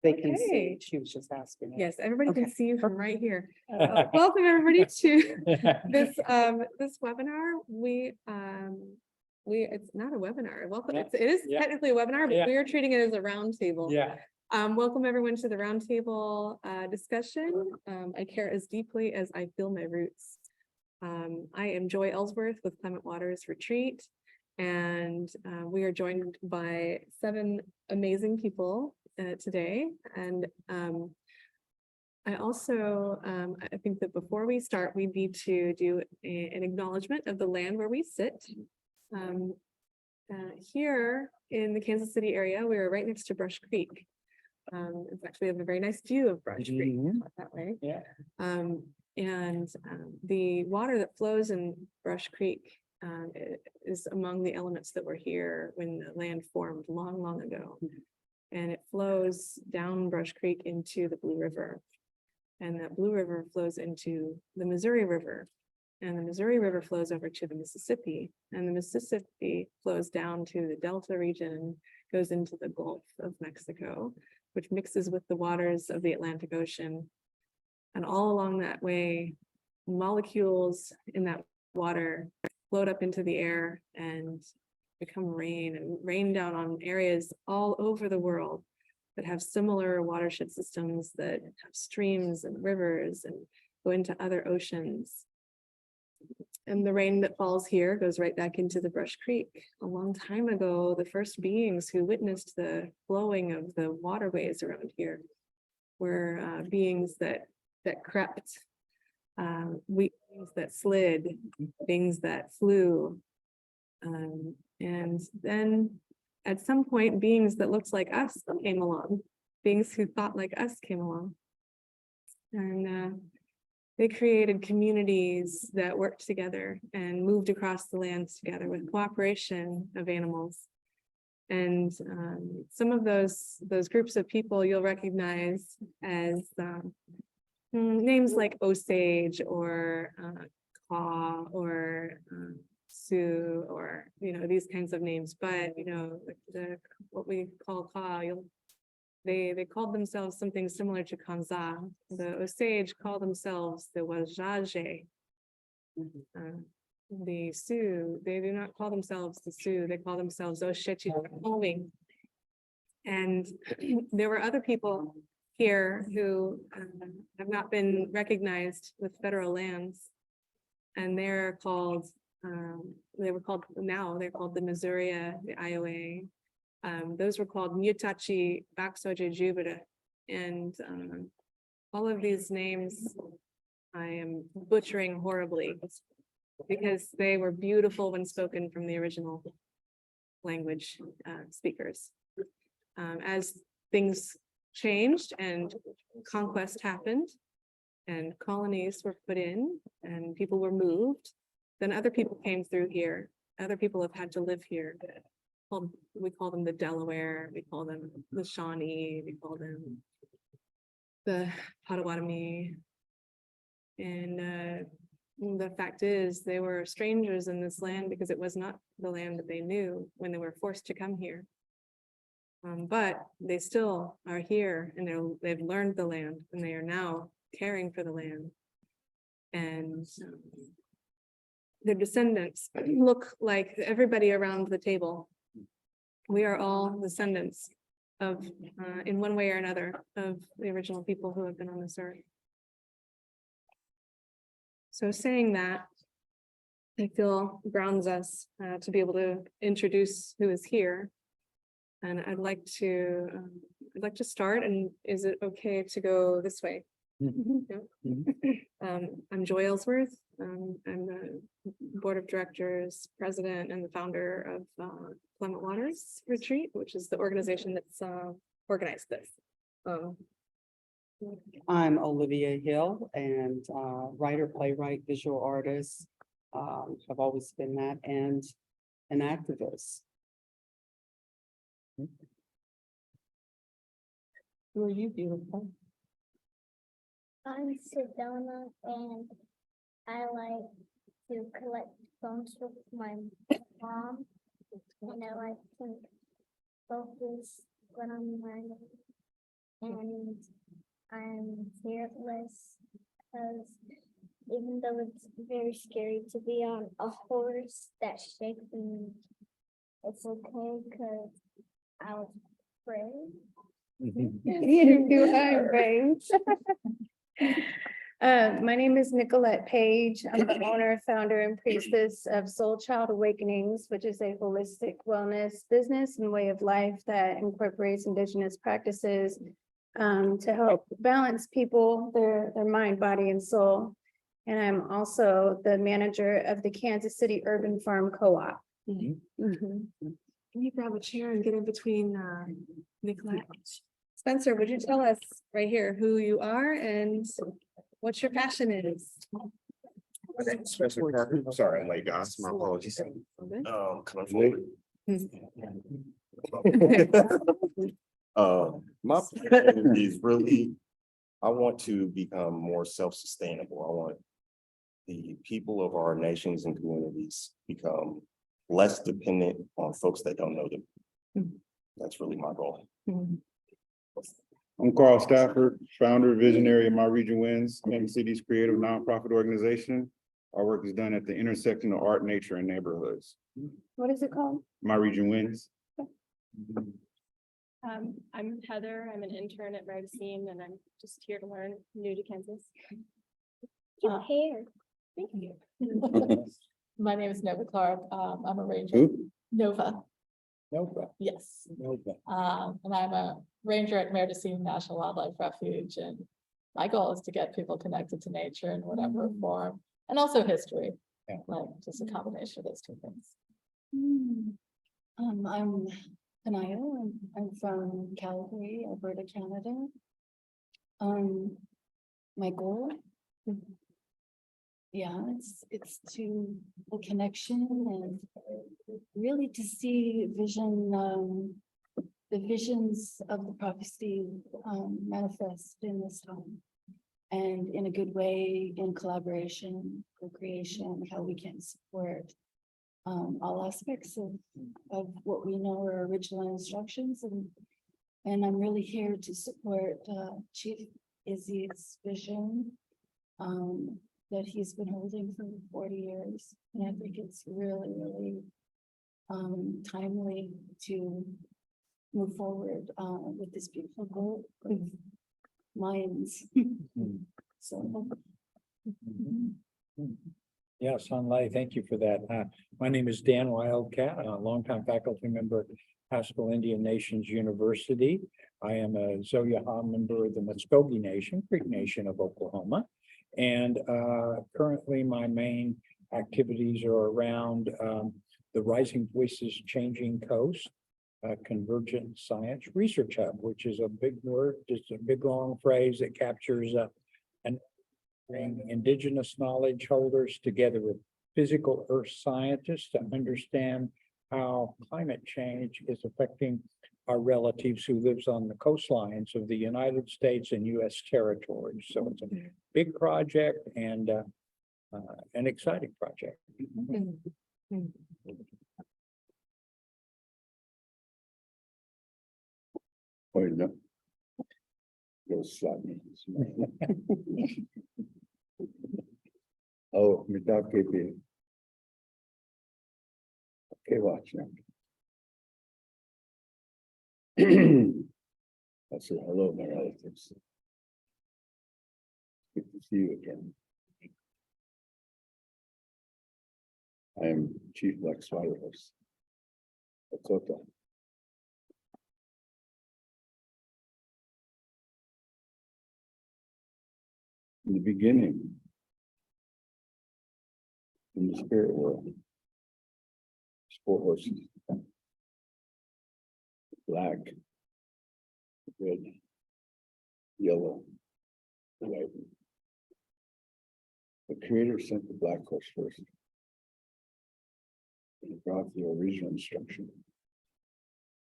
they can see. Okay. She was just asking. Yes, everybody can Okay. see you from right here. Welcome everybody to this this webinar. It's not a webinar. Welcome. Yeah. It is Yeah. technically a webinar, but Yeah. we are treating it as a roundtable. Yeah. Welcome everyone to the roundtable discussion. I care as deeply as I feel my roots. I am Joy Ellsworth with Climate Waters Retreat, and we are joined by 7 amazing people today. And I also, I think that before we start, we need to do an acknowledgement of the land where we sit. Here in the Kansas City area, we are right next to Brush Creek. In fact, we have a very nice view of Brush Creek that way. Yeah. The water that flows in Brush Creek is among the elements that were here when the land formed long, long ago. And it flows down Brush Creek into the Blue River. And that Blue River flows into the Missouri River. And the Missouri River flows over to the Mississippi. And the Mississippi flows down to the Delta region and goes into the Gulf of Mexico, which mixes with the waters of the Atlantic Ocean. And all along that way, molecules in that water float up into the air and become rain and rain down on areas all over the world that have similar watershed systems, that have streams and rivers and go into other oceans. And the rain that falls here goes right back into the Brush Creek. A long time ago, the first beings who witnessed the flowing of the waterways around here were beings that crept, beings that slid, beings that flew. And then at some point, beings that looked like us came along, beings who thought like us came along. And they created communities that worked together and moved across the lands together with cooperation of animals. And some of those groups of people you'll recognize as names like Osage or Kaw or Sioux, or these kinds of names. But what we call Kaw, they called themselves something similar to Kanza. The Osage call themselves the Wajaje. The Sioux, they do not call themselves the Sioux, they call themselves Oshetchitawing. And there were other people here who have not been recognized with federal lands, and they're called they're called the Missouri, the Iowa. Those were called Mutachi Baksoje Jubita. And all of these names I am butchering horribly because they were beautiful when spoken from the original language speakers. As things changed and conquest happened and colonies were put in and people were moved, then other people came through here. Other people have had to live here. We call them the Delaware, we call them the Shawnee, we call them the Potawatomi. And the fact is, they were strangers in this land because it was not the land that they knew when they were forced to come here. But they still are here, and they've learned the land, and they are now caring for the land. And their descendants look like everybody around the table. We are all descendants of, in one way or another, of the original people who have been on this earth. So saying that, I feel grounds us to be able to introduce who is here. And I'd like to start. And is it okay to go this way? Yeah. I'm Joy Ellsworth. I'm the board of directors, president, and the founder of Climate Waters Retreat, which is the organization that's organized this. I'm Olivia Hill, and writer, playwright, visual artist. I've always been that, and an activist. Who are you, beautiful? I'm Sedona, and I like to collect phones with my mom, and I like to focus when I'm learning. and I'm fearless because even though it's very scary to be on a horse that shakes and it's okay because I was brave. You are brave. My name is Nicolette Page. I'm the owner, founder, and priestess of Soul Child Awakenings, which is a holistic wellness business and way of life that incorporates indigenous practices to help balance people, their mind, body, and soul. And I'm also the manager of the Kansas City Urban Farm Co-op. Can you grab a chair and get in between Nicolette? Spencer, would you tell us right here who you are and what your passion is? Spencer Carter. Sorry, I'm late, guys. My apologies. Okay. Coming forward. My passion is really, I want to become more self-sustainable. I want the people of our nations and communities become less dependent on folks that don't know them. That's really my goal. I'm Carl Stafford, founder, visionary of My Region Wins, Kansas City's creative nonprofit organization. Our work is done at the intersection of art, nature, and neighborhoods. What is it called? My Region Wins. I'm Heather. I'm an intern at Magazine and I'm just here to learn, new to Kansas. Your hair. Thank you. My name is Nova Clark. I'm a ranger. Who? Nova, Nova. yes. Nova. And I'm a ranger at Mendocino National Wildlife Refuge. And my goal is to get people connected to nature in whatever form, and also history. Yeah. Like just a combination of those two things. I'm Anaya. I'm from Calgary, Alberta, Canada. My goal, yeah, it's to the connection and really to see vision, the visions of the prophecy manifest in this time. And in a good way, in collaboration, co-creation, how we can support all aspects of what we know are original instructions. And I'm really here to support Chief Izzy's vision that he's been holding for 40 years. And I think it's really, really timely to move forward with this beautiful goal of minds. So. Yeah, Sunlight, thank you for that. My name is Dan Wildcat, a longtime faculty member at Haskell Indian Nations University. I am a Zoyaha member of the Muskogee Nation, Creek Nation of Oklahoma. And currently my main activities are around the Rising Voices Changing Coast, Convergent Science Research Hub, which is a big word, just a big long phrase that captures an bring indigenous knowledge holders together with physical earth scientists to understand how climate change is affecting our relatives who lives on the coastlines of the United States and US territories. So it's a big project and an exciting project. Wait, no. Go slap me. Oh, me dog KP. Okay, watch now. I said hello, my relatives. Good to see you again. I am Chief Lex Whitehorse, Dakota. In the beginning, in the spirit world, there's 4 horses. Black, red, yellow, white. The creator sent the black horse first. He brought the original instruction.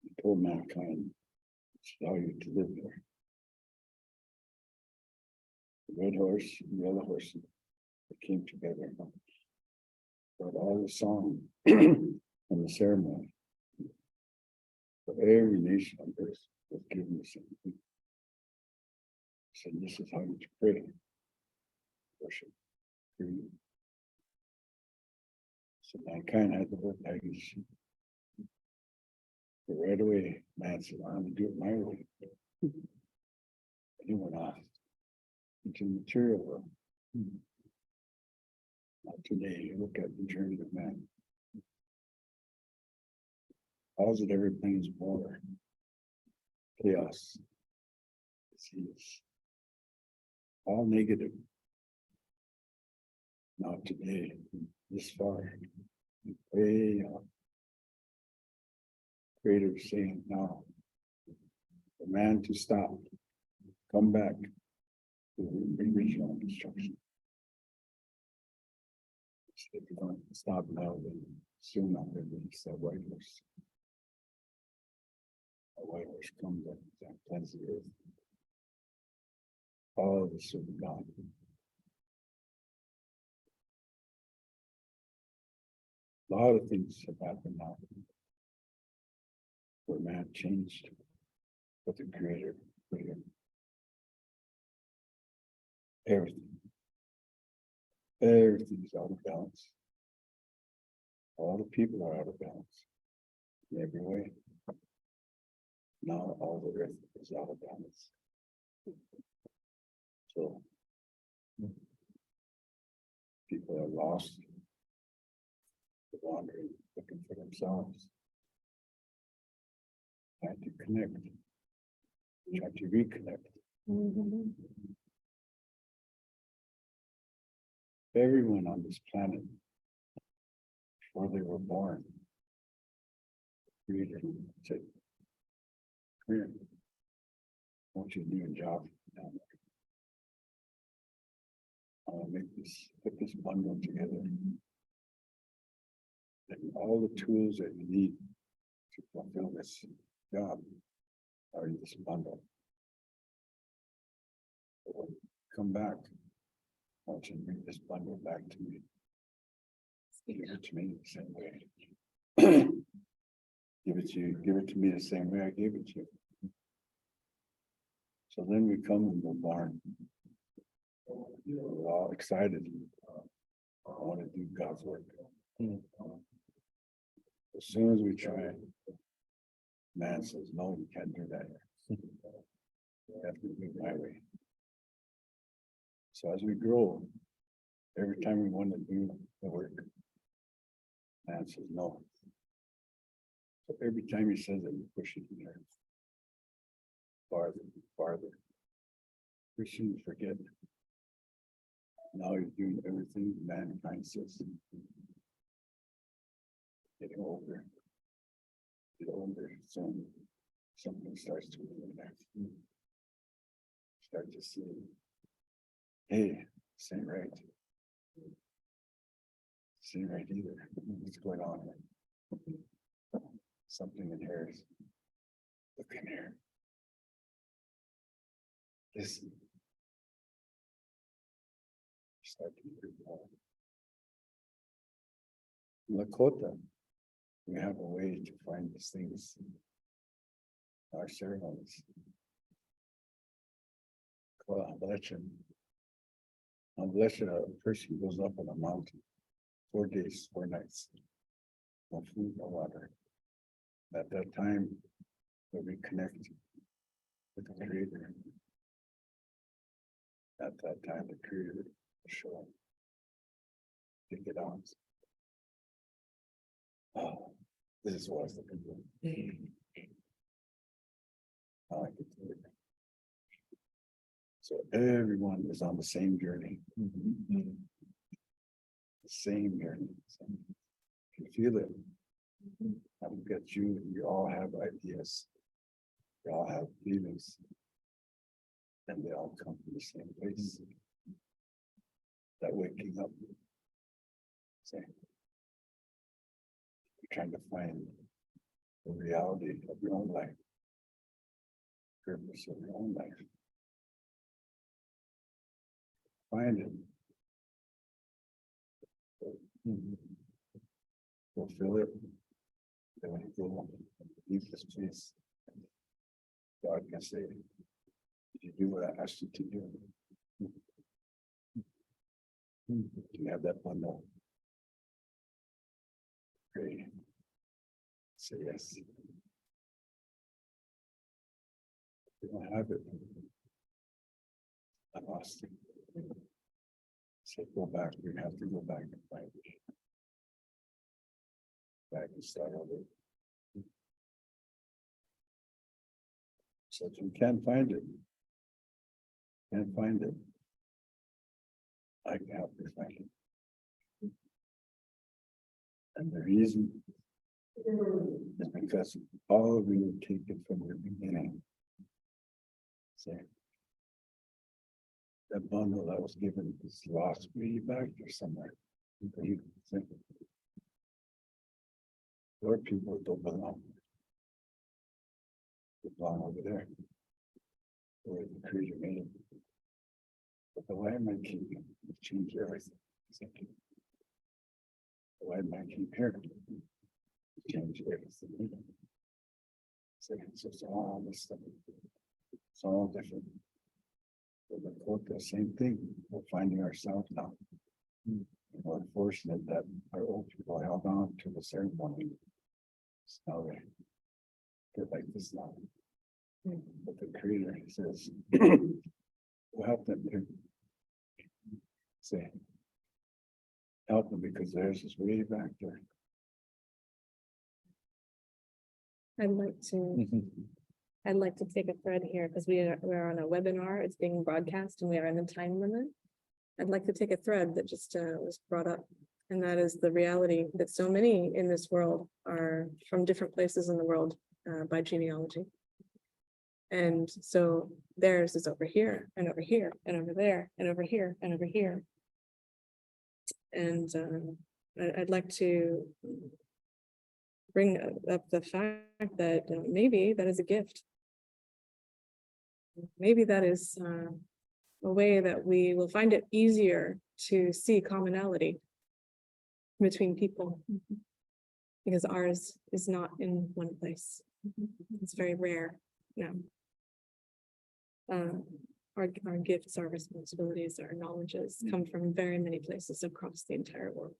He told mankind, it's how you to live there. The red horse and the yellow horse, they came together. Brought all the song and the ceremony. For every nation on earth was given the same thing. said, this is how you pray. Worship. Period. So mankind had to work like this. But right away, man said, I'm gonna do it my way. And he went off into the material world. Now today, you look at the journey of man. How's it everything is more chaos? It's all negative. Now today, this far, way up. Creator saying now, the man to stop, come back to the original instruction. If you don't stop now, then soon I'll release that white horse. A white horse comes up and cleanses the earth. All of this will be gone. A lot of things have happened now. Where man changed what the creator created. Everything. Everything's out of balance. All the people are out of balance. In every way. Now all the earth is out of balance. So. People are lost. They're wandering, looking for themselves. Trying to connect. Trying to reconnect. Everyone on this planet, before they were born, creator said, come here. I want you to do a job down there. I'll make this, put this bundle together. And all the tools that you need to fulfill this job are in this bundle. Come back. I want you to bring this bundle back to me. Give it to me the same way. Give it to me the same way I gave it to you. So then we come and we're born. We're all excited. I want to do God's work. As soon as we try, man says, no, you can't do that. You have to do it my way. So as we grow, every time we want to do the work, man says no. So every time he says it, we push it in there. Farther, farther. We shouldn't forget. Now you're doing everything mankind says. Getting older. Get older, so something starts to move there. Start to see. Hey, this ain't right. This ain't right either. What's going on here? Something in here is. Look in here. Listen. Start to hear more. Lakota, we have a way to find these things. Our ceremonies. Called Amblechen. Amblechen, a person goes up on a mountain. 4 days, 4 nights. No food, no water. At that time, we reconnect with the Creator. At that time, the Creator will show up. Take it out. Oh, this is what I was looking for. I like it. So everyone is on the same journey. The same journey. You feel it. I look at you, and you all have ideas. You all have feelings. And they all come from the same place. That waking up. Say, you're trying to find the reality of your own life. Purpose of your own life. Find it. Fulfill it. Then when you go leave this place, God can say, Did you do what I asked you to do? Do you have that bundle? Great. Say yes. You don't have it. I lost it. Say go back, we have to go back and find it. Back and start over. So if you can't find it. Can't find it. I can help you find it. And the reason is because all of you take it from the beginning. Say. That bundle that was given is lost way back there somewhere. You think. Your people don't belong. They belong over there. Where the creator made it. But the white man keep change everything. The white man keep here. Change everything. So it's all this stuff. It's all different. But the quote the same thing. We're finding ourselves now. We're fortunate that our old people held on to the ceremony. It's now they get like this now. But the creator says, we'll help them to say, help them because theirs is way back there. I'd like to take a thread here because we're on a webinar. It's being broadcast and we are in a time limit. I'd like to take a thread that just was brought up. And that is the reality that so many in this world are from different places in the world by genealogy. And so theirs is over here and over here and over there and over here and over here. And I'd like to bring up the fact that maybe that is a gift. Maybe that is a way that we will find it easier to see commonality between people. Because ours is not in one place. It's very rare now. Our gifts, our responsibilities, our knowledges come from very many places across the entire world.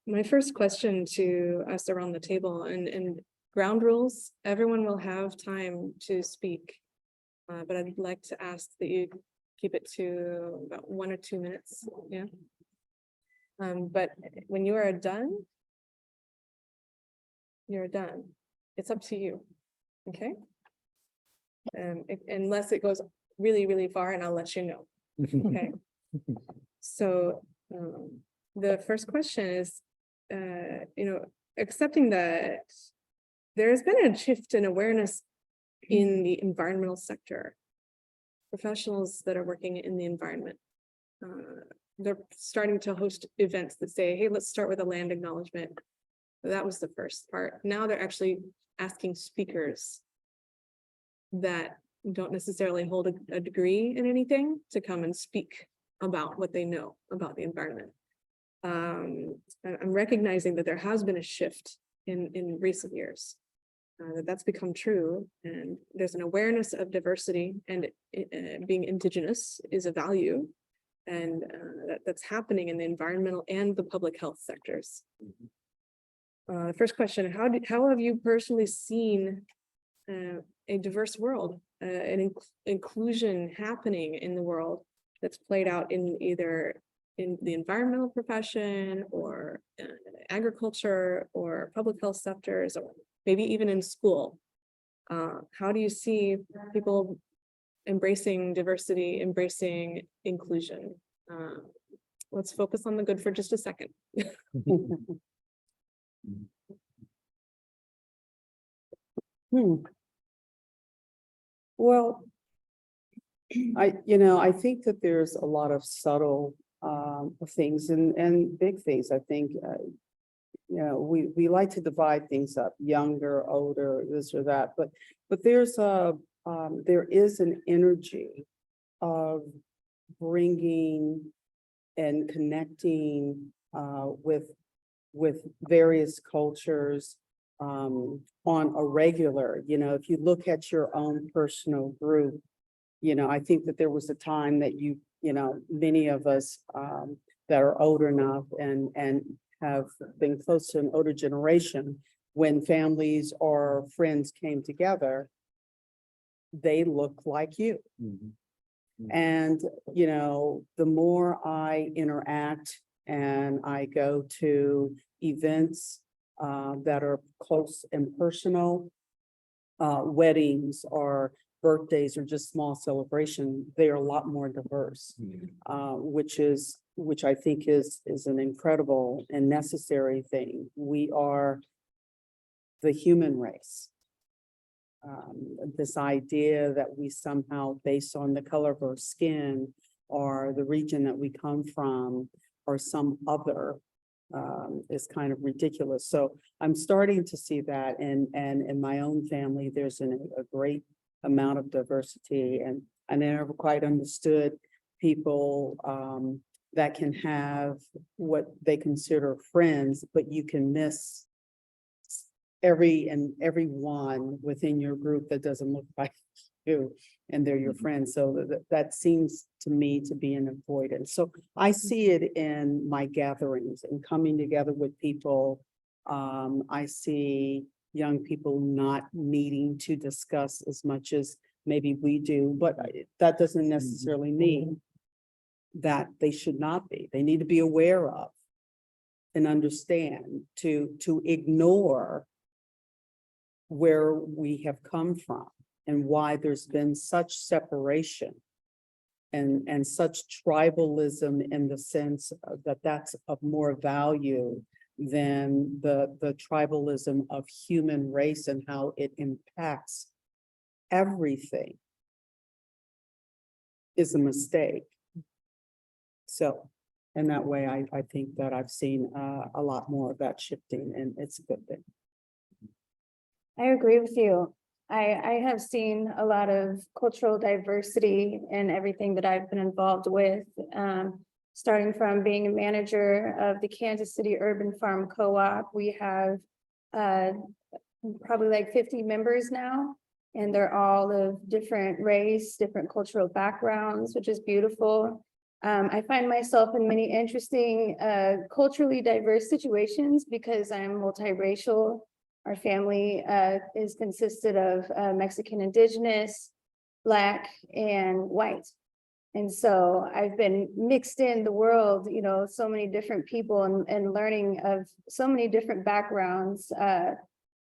My first question to us around the table and ground rules, everyone will have time to speak. But I'd like to ask that you keep it to about 1 or 2 minutes, yeah. But when you are done, you're done. It's up to you, okay? Unless it goes really, really far and I'll let you know, okay? So the first question is, accepting that there's been a shift in awareness in the environmental sector. Professionals that are working in the environment, they're starting to host events that say, hey, let's start with a land acknowledgement. That was the first part. Now they're actually asking speakers that don't necessarily hold a degree in anything to come and speak about what they know about the environment. I'm recognizing that there has been a shift in recent years, that's become true, and there's an awareness of diversity, and being Indigenous is a value, and that's happening in the environmental and the public health sectors. The first question, how have you personally seen a diverse world, an inclusion happening in the world that's played out in either in the environmental profession or agriculture or public health sectors, or maybe even in school? How do you see people embracing diversity, embracing inclusion? Let's focus on the good for just a second. Well, I think that there's a lot of subtle things and big things. I think, we like to divide things up, younger, older, this or that, but there is an energy of bringing and connecting with various cultures on a regular, if you look at your own personal group, I think that there was a time that many of us, that are older enough and have been close to an older generation, when families or friends came together, they look like you. And, the more I interact and I go to events that are close and personal, weddings or birthdays or just small celebration, they are a lot more diverse, which I think is an incredible and necessary thing. We are the human race. This idea that we somehow, based on the color of our skin or the region that we come from or some other, is kind of ridiculous. So I'm starting to see that, and in my own family, there's a great amount of diversity, and I never quite understood people that can have what they consider friends, but you can miss everyone within your group that doesn't look like you, and they're your friends. So that seems to me to be an avoidance. So I see it in my gatherings and coming together with people. I see young people not needing to discuss as much as maybe we do, but that doesn't necessarily mean that they should not be. They need to be aware of and understand to ignore where we have come from and why there's been such separation and such tribalism, in the sense that that's of more value than the tribalism of human race and how it impacts everything, is a mistake. So in that way, I think that I've seen a lot more of that shifting, and it's a good thing. I agree with you. I have seen a lot of cultural diversity in everything that I've been involved with. Starting from being a manager of the Kansas City Urban Farm Co-op, we have probably like 50 members now, and they're all of different race, different cultural backgrounds, which is beautiful. I find myself in many interesting culturally diverse situations because I'm multiracial. Our family is consisted of Mexican, Indigenous, Black, and white. And so I've been mixed in the world, so many different people and learning of so many different backgrounds.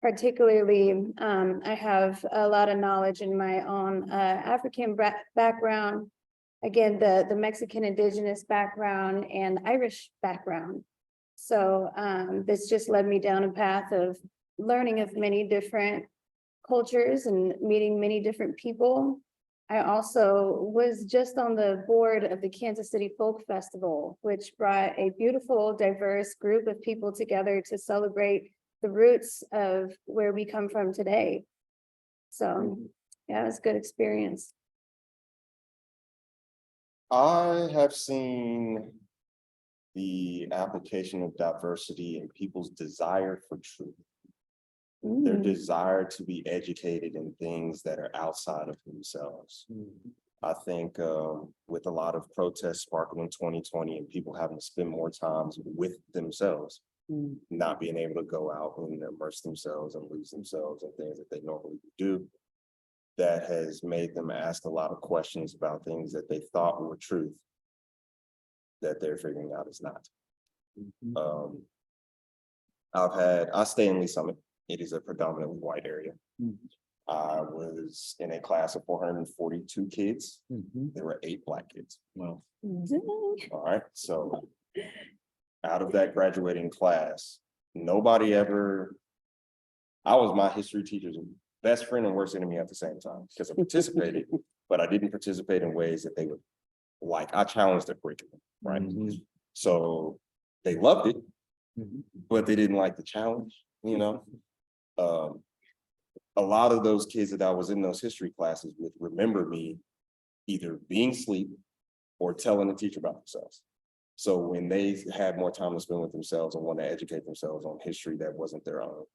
Particularly, I have a lot of knowledge in my own African background. Again, the Mexican Indigenous background and Irish background. So this just led me down a path of learning of many different cultures and meeting many different people. I also was just on the board of the Kansas City Folk Festival, which brought a beautiful, diverse group of people together to celebrate the roots of where we come from today. So yeah, it was a good experience. I have seen the application of diversity in people's desire for truth. Their desire to be educated in things that are outside of themselves. I think with a lot of protests sparking in 2020 and people having to spend more time with themselves, not being able to go out and immerse themselves and lose themselves in things that they normally do, that has made them ask a lot of questions about things that they thought were truth that they're figuring out is not. I stay in Lee Summit. It is a predominantly white area. I was in a class of 442 kids. There were 8 Black kids. Well, All right, so out of that graduating class, nobody ever, I was my history teacher's best friend and worst enemy at the same time, because I participated, but I didn't participate in ways that they would like. I challenged their curriculum, right? So they loved it, but they didn't like the challenge, A lot of those kids that I was in those history classes with remember me either being asleep or telling the teacher about themselves. So when they had more time to spend with themselves and want to educate themselves on history that wasn't their own,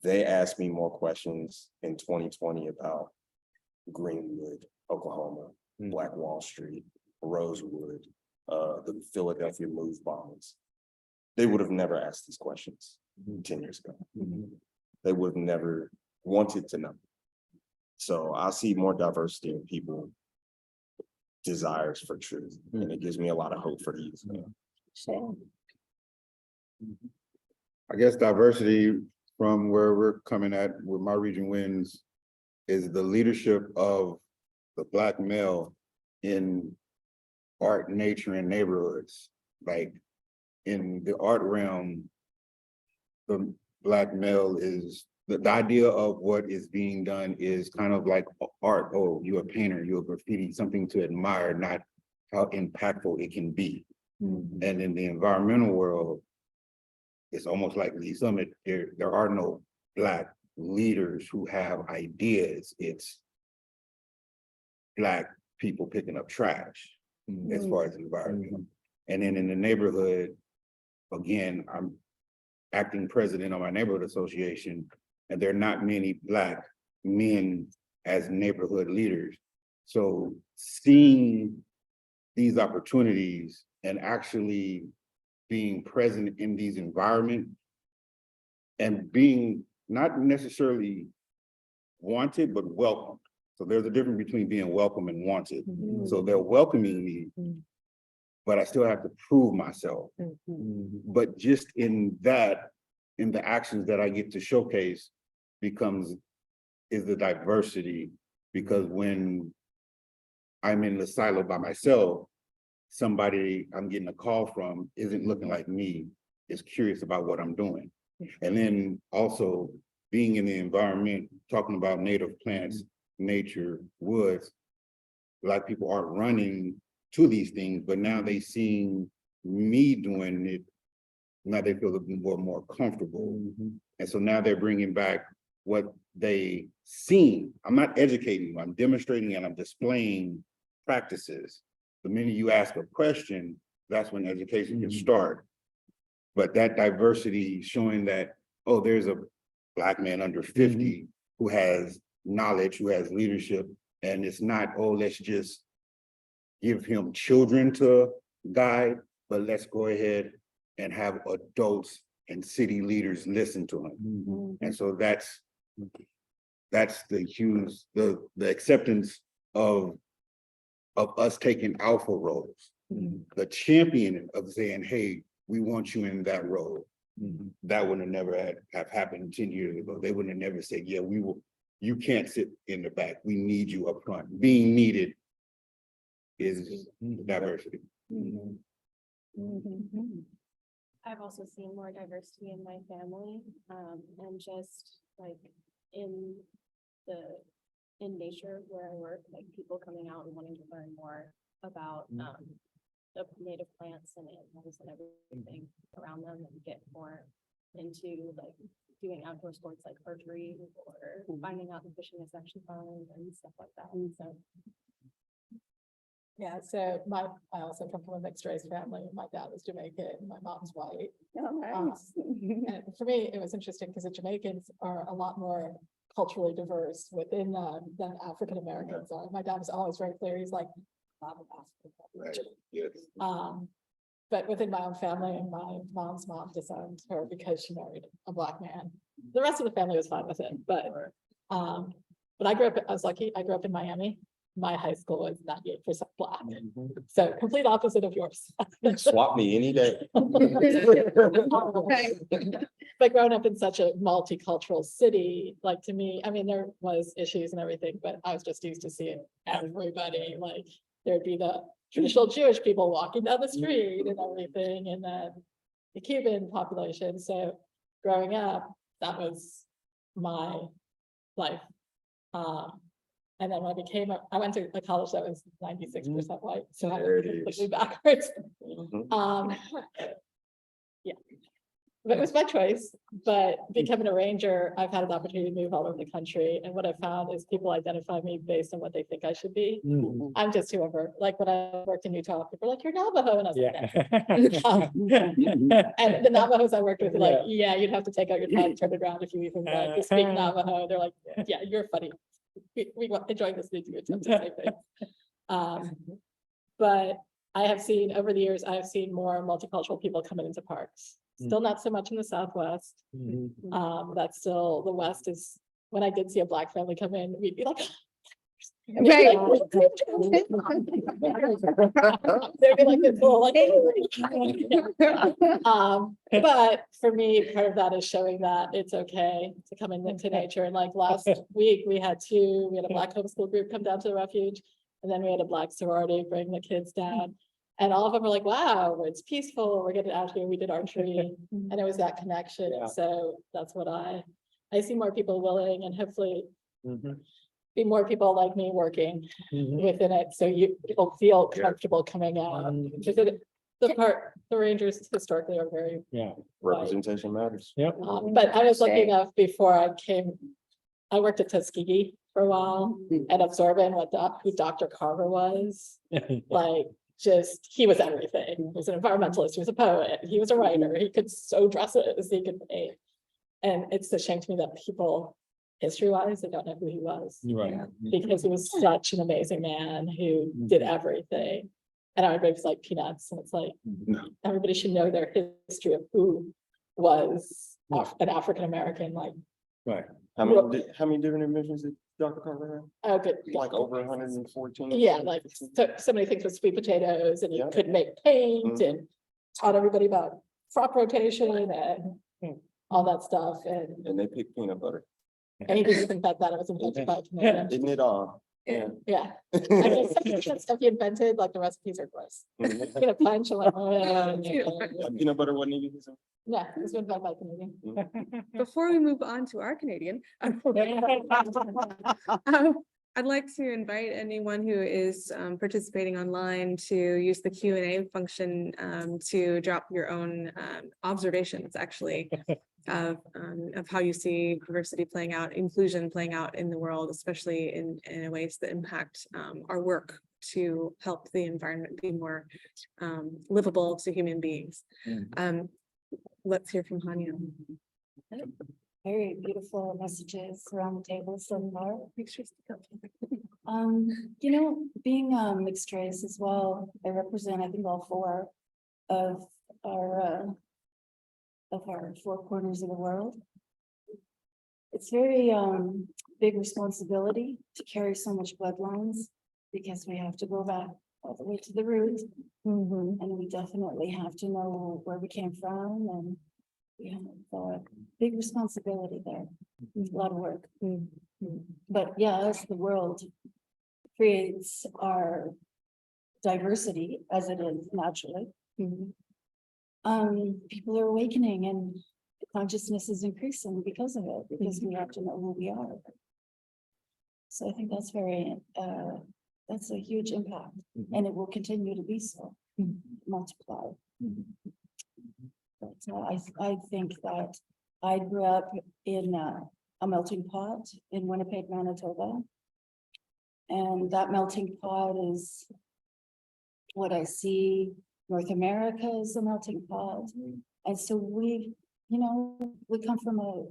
They asked me more questions in 2020 about Greenwood, Oklahoma, Black Wall Street, Rosewood, the Philadelphia Move bombings. They would have never asked these questions 10 years ago. They would have never wanted to know. So I see more diversity in people desires for truth, and it gives me a lot of hope for the youth. Sure. I guess diversity from where we're coming at with My Region Wins is the leadership of the Black male in art, nature, and neighborhoods. Like in the art realm, the Black male is the idea of what is being done is kind of like art. Oh, you're a painter, you're a graffiti, something to admire, not how impactful it can be. And in the environmental world, it's almost like Lee Summit, there are no Black leaders who have ideas. It's Black people picking up trash as far as the environment. And then in the neighborhood, again, I'm acting president of my neighborhood association, and there are not many Black men as neighborhood leaders. So seeing these opportunities and actually being present in these environments and being not necessarily wanted, but welcomed. So there's a difference between being welcome and wanted. So they're welcoming me, but I still have to prove myself. But just in that, in the actions that I get to showcase is the diversity, because when I'm in the silo by myself, somebody I'm getting a call from isn't looking like me, is curious about what I'm doing. And then also being in the environment, talking about native plants, nature, woods, Black people aren't running to these things, but now they seeing me doing it. Now they feel more comfortable. And so now they're bringing back what they seen. I'm not educating them, I'm demonstrating and I'm displaying practices. The minute you ask a question, that's when education can start. But that diversity showing that, oh, there's a Black man under 50 who has knowledge, who has leadership, and it's not, oh, let's just give him children to guide, but let's go ahead and have adults and city leaders listen to him. And so that's the huge, the acceptance of us taking alpha roles, the champion of saying, hey, we want you in that role. That would have never have happened 10 years ago. They would have never said, yeah, you can't sit in the back. We need you up front. Being needed is diversity. I've also seen more diversity in my family, and just like in nature where I work, like people coming out and wanting to learn more about the native plants and animals and everything around them, and get more into like doing outdoor sports like archery or finding out the fishing is actually fun and stuff like that. So Yeah, so I also come from a mixed race family. My dad was Jamaican, my mom's white. And for me, it was interesting because the Jamaicans are a lot more culturally diverse within them than African Americans are. My dad was always very clear. He's like, I'm an African. Yes. But within my own family, my mom's mom disowned her because she married a Black man. The rest of the family was fine with it, but I was lucky. I grew up in Miami. My high school was 98% Black. So complete opposite of yours. Swap me any day. But growing up in such a multicultural city, like to me, I mean, there was issues and everything, but I was just used to seeing everybody, like there'd be the traditional Jewish people walking down the street and everything, and then the Cuban population. So growing up, that was my life. And then when I went to a college that was 96% white, so I There was it is. completely backwards. Yeah. But it was my choice, but becoming a ranger, I've had an opportunity to move all over the country, and what I found is people identify me based on what they think I should be. Mhm. I'm just whoever, like when I worked in Utah, people were like, you're Navajo, and I was like, Yeah. and the Navajos I worked with, were like, Yeah. yeah, you'd have to take out your tongue, turn it around if you even like to speak Navajo. They're like, yeah, you're funny. We enjoy listening to you attempt to say things. But I have seen over the years, I have seen more multicultural people coming into parks. Still not so much in the Southwest. Mhm. That's still, the West is, when I did see a Black family come in, we'd be like. Right. They'd be like this little like. But for me, part of that is showing that it's okay to come into nature. And like last week, we had a Black homeschool group come down to the refuge. And then we had a Black sorority bring the kids down. And all of them were like, wow, it's peaceful. We're getting out here. We did archery. And it was that connection. Yeah. So that's what I see more people willing, and hopefully Mhm. be more people like me working Mhm. within it. So people feel comfortable coming out. Because the Rangers historically are very, Yeah, Representation matters. yep. but I was lucky enough before I came, I worked at Tuskegee for a while and absorbing who Dr. Carver was. Like, just, he was everything. He was an environmentalist, he was a poet, he was a writer, he could sew dresses, he could paint. And it's a shame to me that people, history-wise, they don't know who he was. Right. Because he was such an amazing man who did everything. And everybody's like peanuts, and it's like, everybody should know their history of who was an African-American, like, Right. How many different inventions did Dr. Carver oh, good. have? Like over 114? Yeah, like so many things with sweet potatoes, and he Yeah. could make paint Mhm. and taught everybody about crop rotation and all that stuff. And they picked peanut butter. And he didn't invent that, it was invented by a Canadian. Isn't it all? Yeah. Yeah. I mean, some of the stuff he invented, like the recipes are gross. Mhm. Get a punch, and like, Peanut butter wasn't even used. yeah, it was invented by a Canadian. Before we move on to our Canadian, I'd like to invite anyone who is participating online to use the Q&A function to drop your own observations, actually, of how you see diversity playing out, inclusion playing out in the world, especially in ways that impact our work to help the environment be more livable to human beings. Let's hear from Hania. Very beautiful messages around the table so far. Make sure you speak up. You know, being mixed race as well, I represent, I think, all four of our four corners of the world. It's very big responsibility to carry so much bloodlines, because we have to go back all the way to the root. And we definitely have to know where we came from, and we have a big responsibility there. A lot of work. But yeah, as the world creates our diversity, as it is naturally, people are awakening, and the consciousness is increasing because of it, because we have to know who we are. So I think that's that's a huge impact, and it will continue to be so, multiply. But I think that I grew up in a melting pot in Winnipeg, Manitoba. And that melting pot is what I see. North America is a melting pot. And so we come from a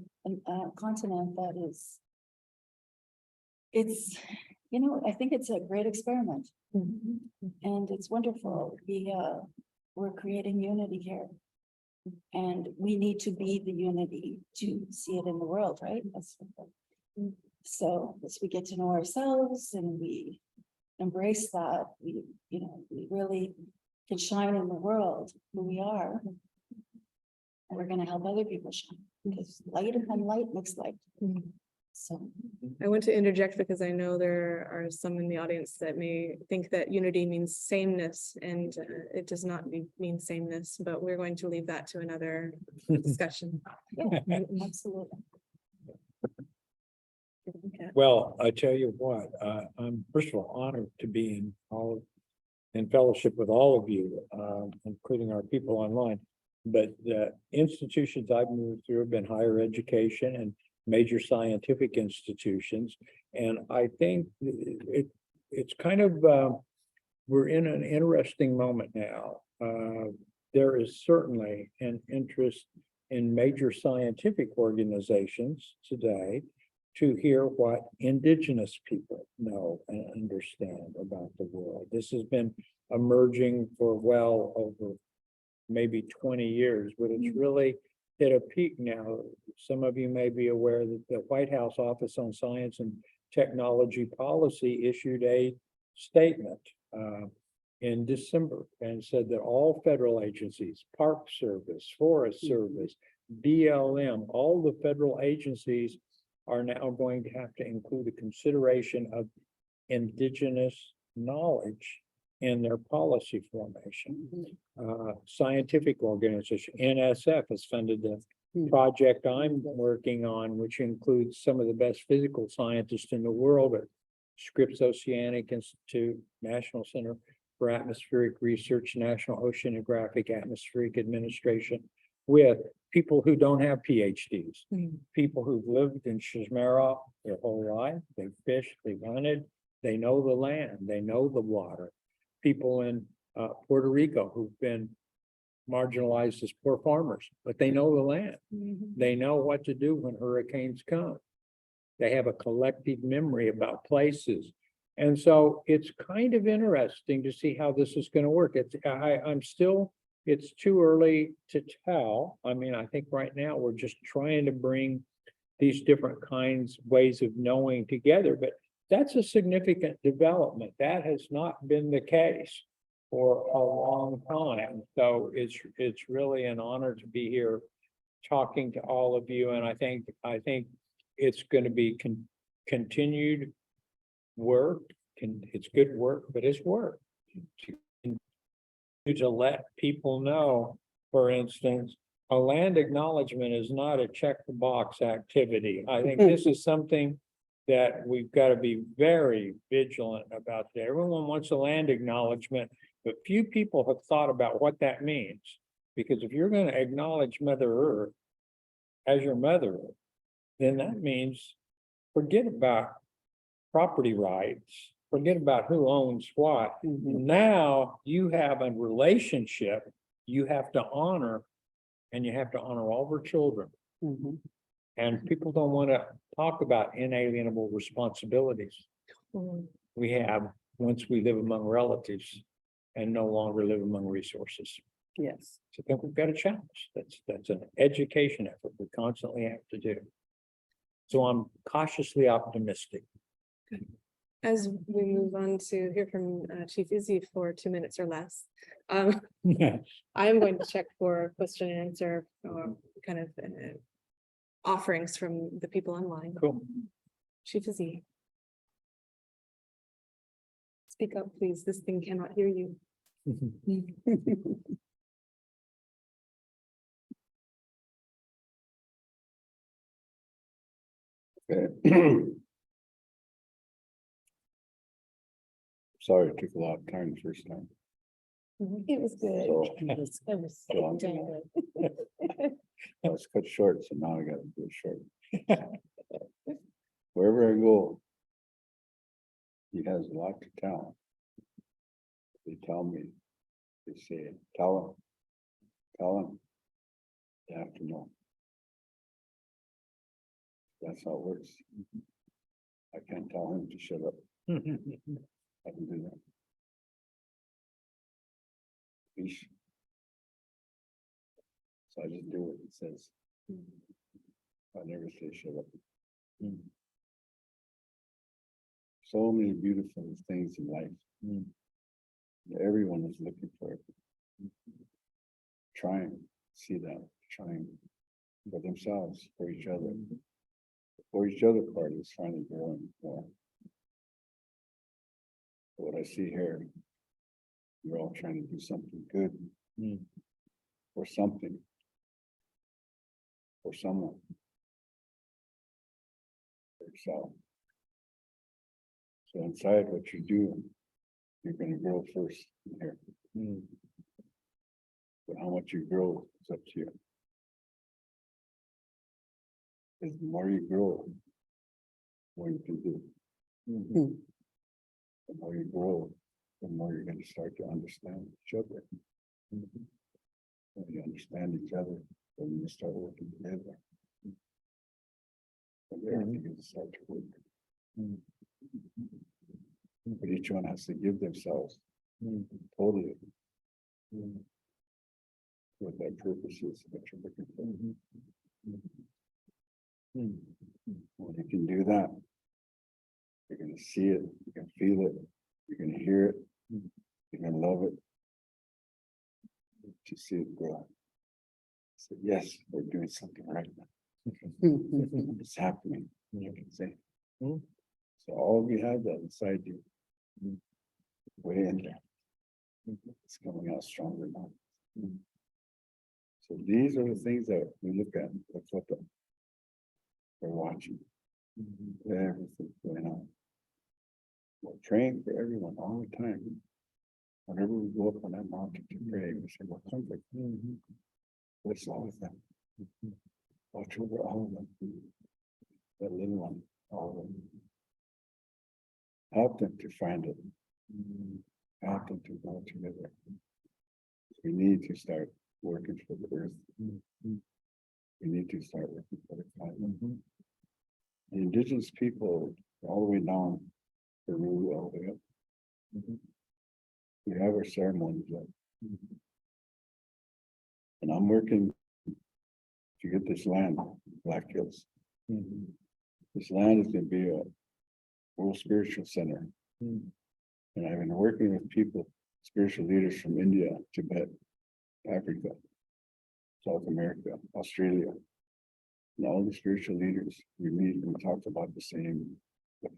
continent that is, I think it's a great experiment. And it's wonderful. We're creating unity here. And we need to be the unity to see it in the world, right? So as we get to know ourselves and we embrace that, we really can shine in the world who we are. And we're going to help other people shine, because light and light makes light. So I want to interject because I know there are some in the audience that may think that unity means sameness, and it does not mean sameness, but we're going to leave that to another discussion. yeah, absolutely. Well, I tell you what, I'm first of all honored to be in fellowship with all of you, including our people online. But the institutions I've moved through have been higher education and major scientific institutions. And I think it's kind of, we're in an interesting moment now. There is certainly an interest in major scientific organizations today to hear what indigenous people know and understand about the world. This has been emerging for well over maybe 20 years, but it's really hit a peak now. Some of you may be aware that the White House Office on Science and Technology Policy issued a statement in December and said that all federal agencies, Park Service, Forest Service, BLM, all the federal agencies are now going to have to include a consideration of indigenous knowledge in their policy formation. Scientific organization, NSF has funded the project I'm working on, which includes some of the best physical scientists in the world at Scripps Oceanic Institute, National Center for Atmospheric Research, National Oceanographic Atmospheric Administration, with people who don't have PhDs, people who've lived in Shizmara their whole life, they've fished, they've hunted, they know the land, they know the water. People in Puerto Rico who've been marginalized as poor farmers, but they know the land. They know what to do when hurricanes come. They have a collective memory about places. And so it's kind of interesting to see how this is going to work. It's too early to tell. I mean, I think right now we're just trying to bring these different ways of knowing together, but that's a significant development. That has not been the case for a long time. So it's really an honor to be here talking to all of you. And I think it's going to be continued work. It's good work, but it's work. To let people know, for instance, a land acknowledgement is not a check the box activity. I think this is something that we've got to be very vigilant about. Everyone wants a land acknowledgement, but few people have thought about what that means. Because if you're going to acknowledge Mother Earth as your Mother Earth, then that means forget about property rights, forget about who owns what. Now you have a relationship you have to honor, and you have to honor all of her children. And people don't want to talk about inalienable responsibilities we have once we live among relatives and no longer live among resources. Yes. So I think we've got a challenge. That's an education effort we constantly have to do. So I'm cautiously optimistic. As we move on to hear from Chief Izzy for 2 minutes or less, I am going to check for question and answer kind of offerings from the people online. Cool. Chief Izzy. Speak up, please. This thing cannot hear you. Sorry, it took a lot of time the first time. It was good. So It was So I'm genuine. I was cut short, so now I gotta do it short. Wherever I go, he has a lot to tell. They tell me, they say, tell him. You have to know. That's how it works. I can't tell him to shut up. I can do that. Peace. So I just do what it says. I never say shut up. So many beautiful things in life. Everyone is looking for it. Trying, see that, trying for themselves, for each other. For each other part is finally growing more. What I see here, you're all trying to do something good. For something. For someone. For yourself. So inside what you do, you're gonna grow first here. But how much you grow is up to you. As the more you grow, the more you can do. The more you grow, the more you're gonna start to understand each other. When you understand each other, then you start working together. And everything will start to work. But each one has to give themselves totally. What that purpose is, what you're looking for. When you can do that, you're gonna see it, you can feel it, you're gonna hear it, you're gonna love it. To see it grow. So yes, we're doing something right now. It's happening, you can say. So all we have that inside you. Way in there. It's coming out stronger now. So these are the things that we look at, that's what we're watching. Everything going on. We're praying for everyone all the time. Whenever we go up on that mountain to pray, we say, well, comfort. Bless all of them. Watch over all of them. That little one, all of them. Help them to find it. Help them to go together. We need to start working for the earth. We need to start working for the climate. The indigenous people, all the way down Peru, all the way up. We have our ceremonies up. And I'm working to get this land, Black Hills. This land is gonna be a world spiritual center. And I've been working with people, spiritual leaders from India, Tibet, Africa, South America, Australia. And all the spiritual leaders, we meet and we talk about the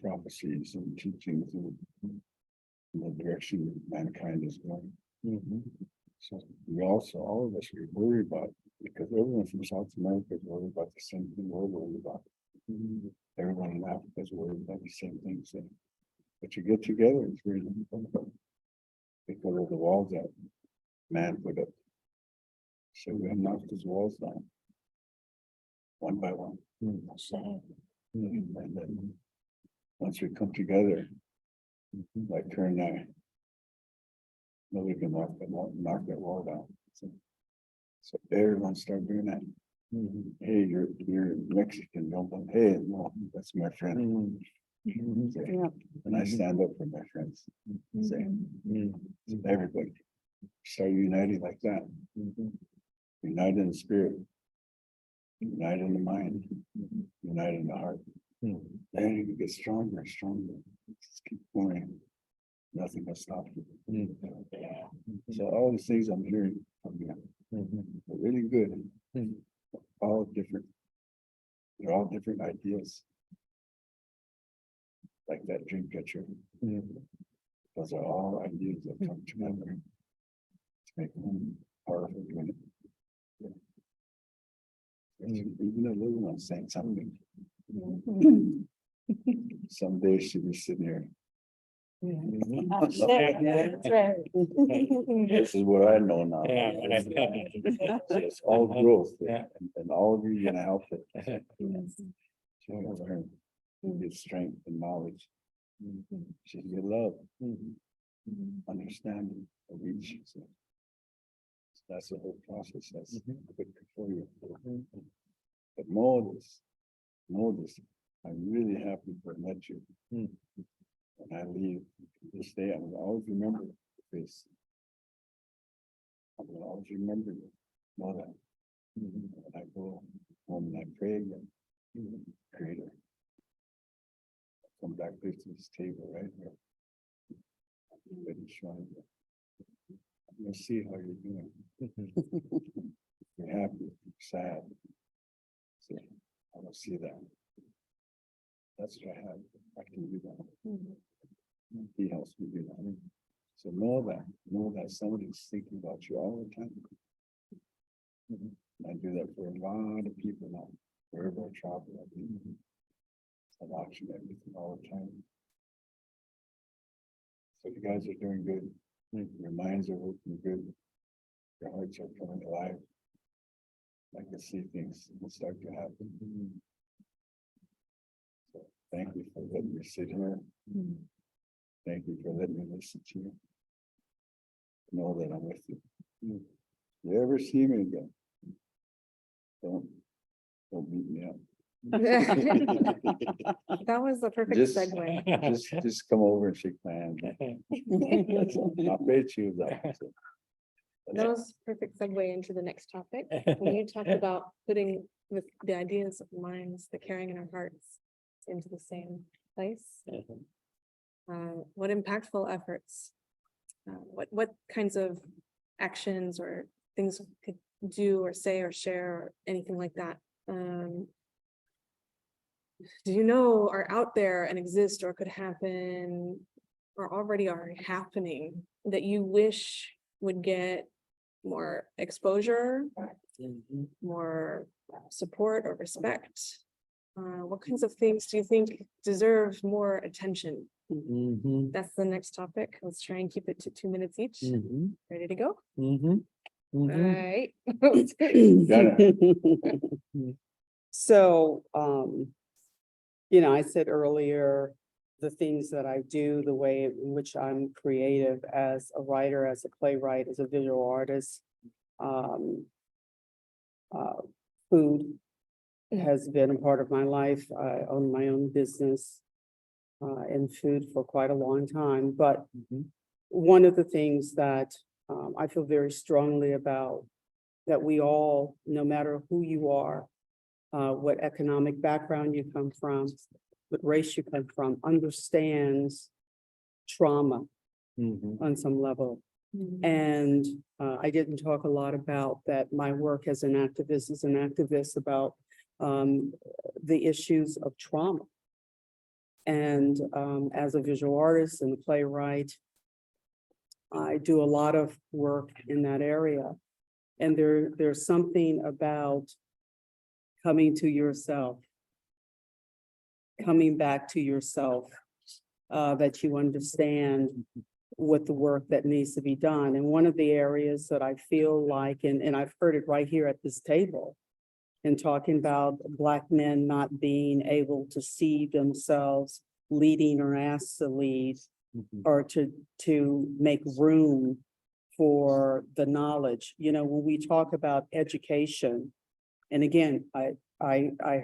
prophecies and teachings and the direction mankind is going. So we also, all of us, we worry about, because everyone from South America is worried about the same thing we're worried about. Everyone in Africa is worried about the same things. But you get together, it's really important. Because of the walls that man put up. So we have knocked those walls down. One by one. And then once we come together, like her and I, nobody can knock that wall down. So everyone start doing that. Hey, you're Mexican, don't, hey, no, that's my friend. And I stand up for my friends. Say, everybody start uniting like that. Unite in the spirit. Unite in the mind. Unite in the heart. Then you can get stronger and stronger. Just keep going. Nothing can stop you. So all these things I'm hearing from you are really good. All different. They're all different ideas. Like that dream catcher. Those are all ideas that come together to make one powerful unit. Even a little one saying something. Someday she'll be sitting here. That's right. This is what I know now. So it's all growth. Yeah. And all of you are gonna help it. She's gonna learn. You get strength and knowledge. She's get love. Understanding of each. So that's the whole process. That's good for you. But know this. I'm really happy to have met you. When I leave this day, I will always remember this. I will always remember you. Know that. When I go home and I pray again, Creator. Come back to this table right here. Let me show you. I'm gonna see how you're doing. You're happy, you're sad. See, I don't see that. That's what I have. I can do that. He helps me do that. So know that somebody's thinking about you all the time. I do that for a lot of people now, wherever I travel. I'm watching everything all the time. So you guys are doing good. Your minds are working good. Their hearts are coming alive. I can see things start to happen. So thank you for letting me sit here. Thank you for letting me listen to you. Know that I'm with you. If you ever see me again, don't beat me up. That was the perfect Just- segue. Just come over and shake my hand. That's all. I'll bet you that. That was a perfect segue into the next topic. When you talked about putting the ideas of minds, the caring in our hearts into the same place. What impactful efforts, what kinds of actions or things we could do or say or share or anything like that? Do you know are out there and exist or could happen or already are happening that you wish would get more exposure, more support or respect? What kinds of things do you think deserve more attention? That's the next topic. Let's try and keep it to 2 minutes each. Ready to go? All right. So, you know, I said earlier, the things that I do, the way in which I'm creative as a writer, as a playwright, as a visual artist. Food has been a part of my life. I own my own business in food for quite a long time, but one of the things that I feel very strongly about, that we all, no matter who you are, what economic background you come from, what race you come from, understands trauma on some level. And I didn't talk a lot about that. My work as an activist is an activist about the issues of trauma. And as a visual artist and a playwright, I do a lot of work in that area. And there's something about coming to yourself, coming back to yourself, that you understand what the work that needs to be done. And one of the areas that I feel like, and I've heard it right here at this table, in talking about Black men not being able to see themselves leading or asked to lead, or to make room for the knowledge. You know, when we talk about education, and again, I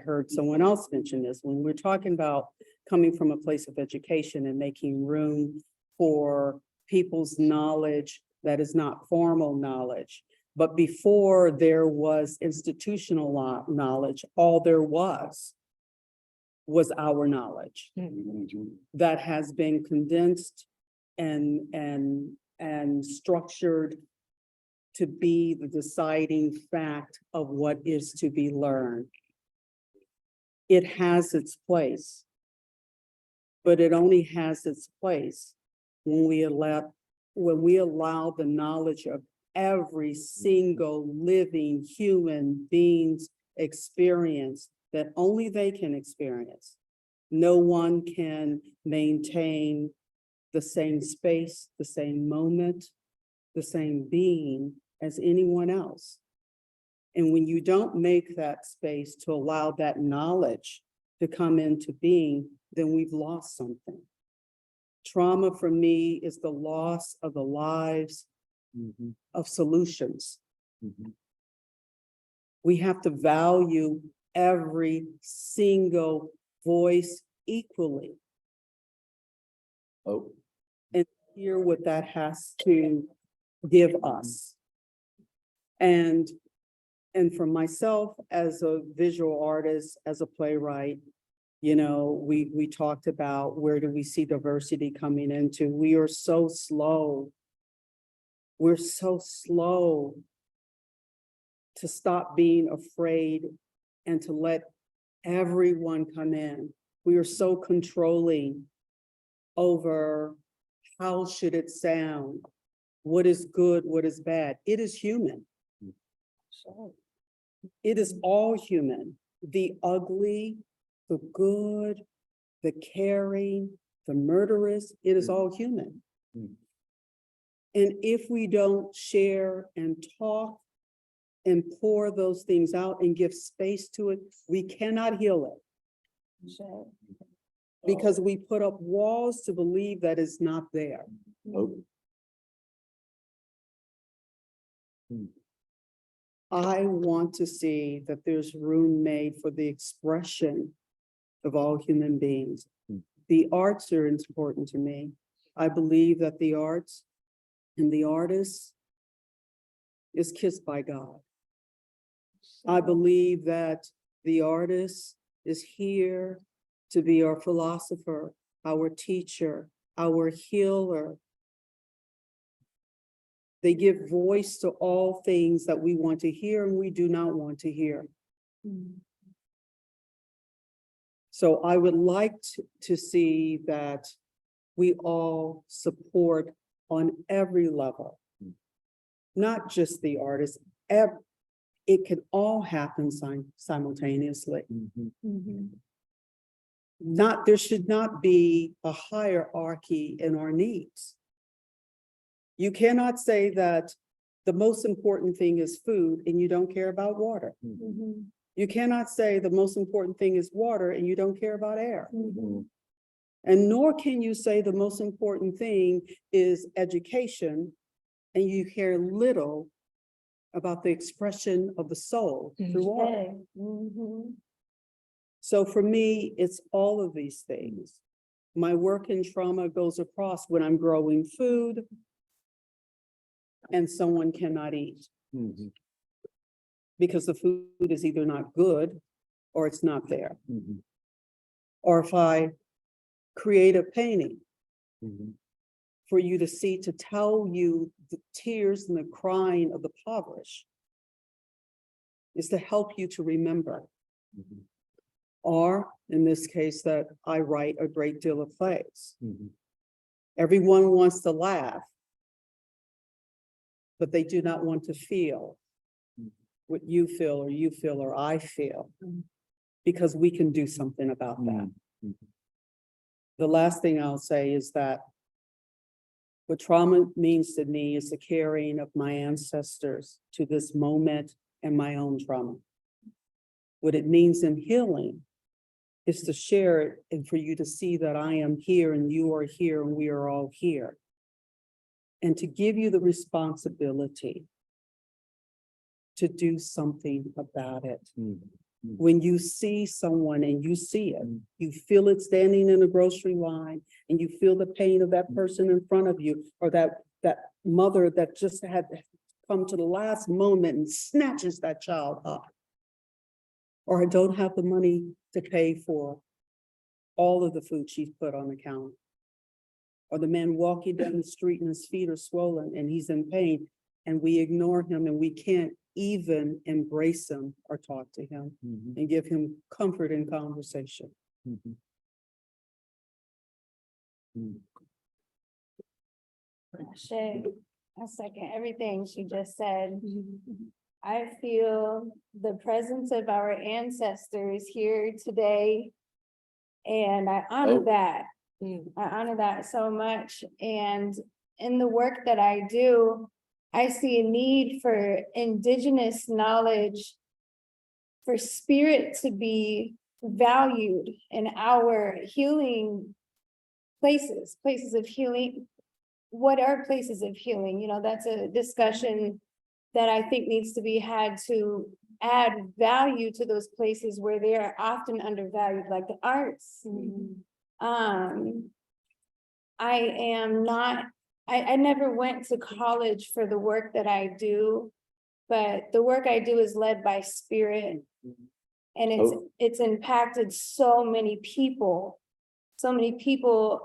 heard someone else mention this, when we're talking about coming from a place of education and making room for people's knowledge that is not formal knowledge. But before there was institutional knowledge, all there was our knowledge that has been condensed and structured to be the deciding fact of what is to be learned. It has its place, but it only has its place when we allow the knowledge of every single living human being's experience that only they can experience. No one can maintain the same space, the same moment, the same being as anyone else. And when you don't make that space to allow that knowledge to come into being, then we've lost something. Trauma for me is the loss of the lives of solutions. We have to value every single voice equally. And hear what that has to give us. And for myself as a visual artist, as a playwright, you know, we talked about where do we see diversity coming into. We are so slow. We're so slow to stop being afraid and to let everyone come in. We are so controlling over how should it sound, what is good, what is bad. It is human. It is all human. The ugly, the good, the caring, the murderous, it is all human. And if we don't share and talk and pour those things out and give space to it, we cannot heal it. Because we put up walls to believe that it's not there. Oh, I want to see that there's room made for the expression of all human beings. The arts are important to me. I believe that the arts and the artist is kissed by God. I believe that the artist is here to be our philosopher, our teacher, our healer. They give voice to all things that we want to hear and we do not want to hear. So I would like to see that we all support on every level, not just the artists. It can all happen simultaneously. There should not be a hierarchy in our needs. You cannot say that the most important thing is food and you don't care about water. You cannot say the most important thing is water and you don't care about air. And nor can you say the most important thing is education and you care little about the expression of the soul through art. So for me, it's all of these things. My work in trauma goes across when I'm growing food and someone cannot eat because the food is either not good or it's not there. Or if I create a painting for you to see, to tell you the tears and the crying of the impoverished, is to help you to remember. Or in this case, that I write a great deal of plays. Everyone wants to laugh, but they do not want to feel what you feel or I feel, because we can do something about that. The last thing I'll say is that what trauma means to me is the carrying of my ancestors to this moment and my own trauma. What it means in healing is to share it and for you to see that I am here and you are here and we are all here. And to give you the responsibility to do something about it. When you see someone and you see it, you feel it standing in a grocery line and you feel the pain of that person in front of you, or that mother that just had come to the last moment and snatches that child up. Or I don't have the money to pay for all of the food she's put on the counter. Or the man walking down the street and his feet are swollen and he's in pain and we ignore him and we can't even embrace him or talk to him and give him comfort in conversation. Shay, I second everything she just said. I feel the presence of our ancestors here today. And I honor that. I honor that so much. And in the work that I do, I see a need for indigenous knowledge, for spirit to be valued in our healing places of healing. What are places of healing? You know, that's a discussion that I think needs to be had to add value to those places where they are often undervalued, like the arts. I never went to college for the work that I do, but the work I do is led by spirit. And it's impacted so many people. So many people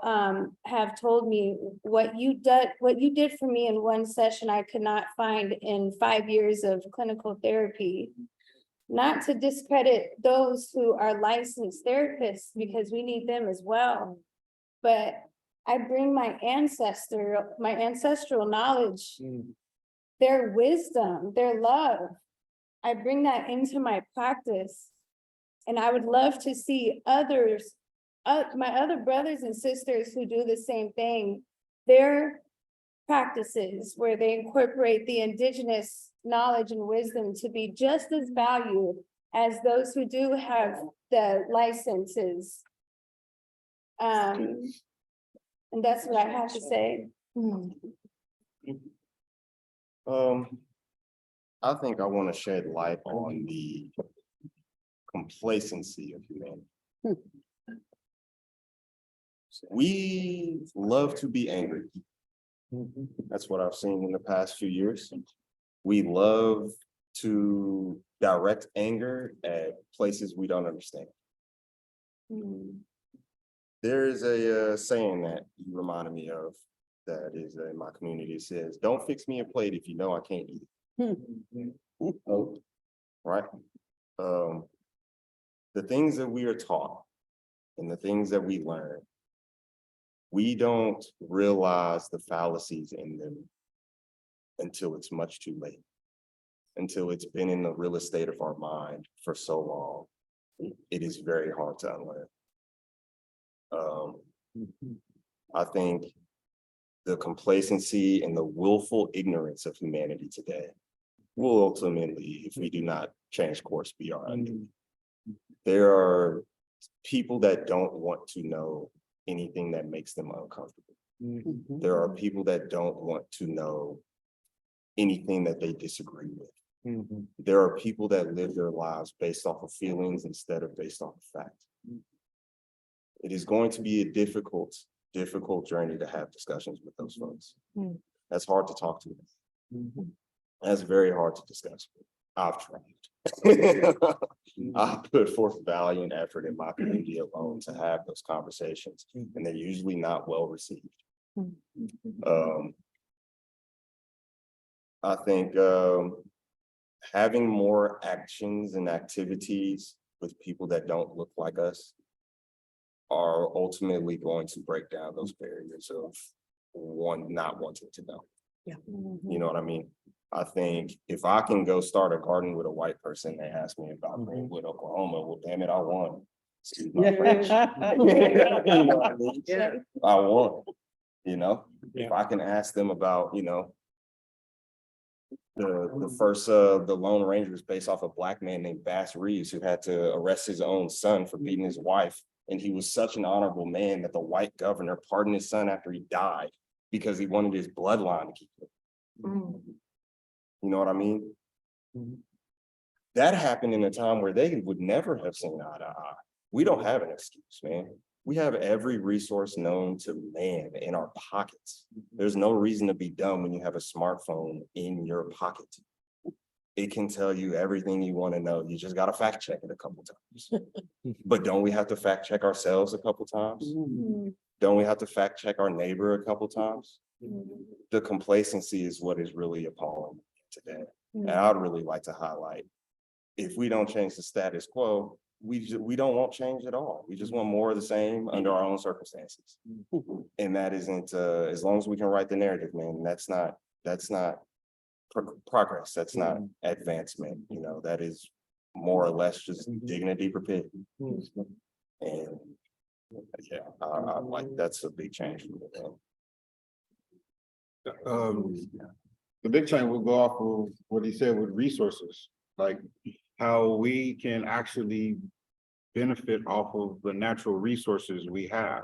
have told me what you did for me in one session, I could not find in 5 years of clinical therapy. Not to discredit those who are licensed therapists, because we need them as well. But I bring my ancestral knowledge, their wisdom, their love. I bring that into my practice. And I would love to see others, my other brothers and sisters who do the same thing. Their practices where they incorporate the indigenous knowledge and wisdom to be just as valued as those who do have the licenses. And that's what I have to say. I think I want to shed light on the complacency of humanity. We love to be angry. That's what I've seen in the past few years. We love to direct anger at places we don't understand. There is a saying that you reminded me of that is in my community. It says, "Don't fix me a plate if you know I can't eat it." Oh, right. The things that we are taught and the things that we learn, we don't realize the fallacies in them until it's much too late, until it's been in the real estate of our mind for so long. It is very hard to unlearn. I think the complacency and the willful ignorance of humanity today will ultimately, if we do not change course, be our undoing. There are people that don't want to know anything that makes them uncomfortable. There are people that don't want to know anything that they disagree with. There are people that live their lives based off of feelings instead of based off of fact. It is going to be a difficult journey to have discussions with those folks. That's hard to talk to them. That's very hard to discuss. I've tried. I put forth valiant effort in my community alone to have those conversations, and they're usually not well received. I think having more actions and activities with people that don't look like us are ultimately going to break down those barriers of one not wanting to know. Yeah. You know what I mean? I think if I can go start a garden with a white person, they ask me about Greenwood, Oklahoma, well, damn it, I won. Excuse my French. You know what I mean? Yeah. I won, you know? Yeah. If I can ask them about, you know, the first the Lone Rangers based off a black man named Bass Reeves who had to arrest his own son for beating his wife. And he was such an honorable man that the white governor pardoned his son after he died because he wanted his bloodline to keep it. You know what I mean? That happened in a time where they would never have seen eye to eye. We don't have an excuse, man. We have every resource known to man in our pockets. There's no reason to be dumb when you have a smartphone in your pocket. It can tell you everything you want to know. You just got to fact check it a couple times. But don't we have to fact check ourselves a couple times? Don't we have to fact check our neighbor a couple times? The complacency is what is really appalling today. And I'd really like to highlight, if we don't change the status quo, we don't want change at all. We just want more of the same under our own circumstances. And that isn't, as long as we can write the narrative, man, that's not progress. That's not advancement. You know, that is more or less just digging a deeper pit. And yeah, I like, that's a big change for me. The big change will go off of what he said with resources, like how we can actually benefit off of the natural resources we have.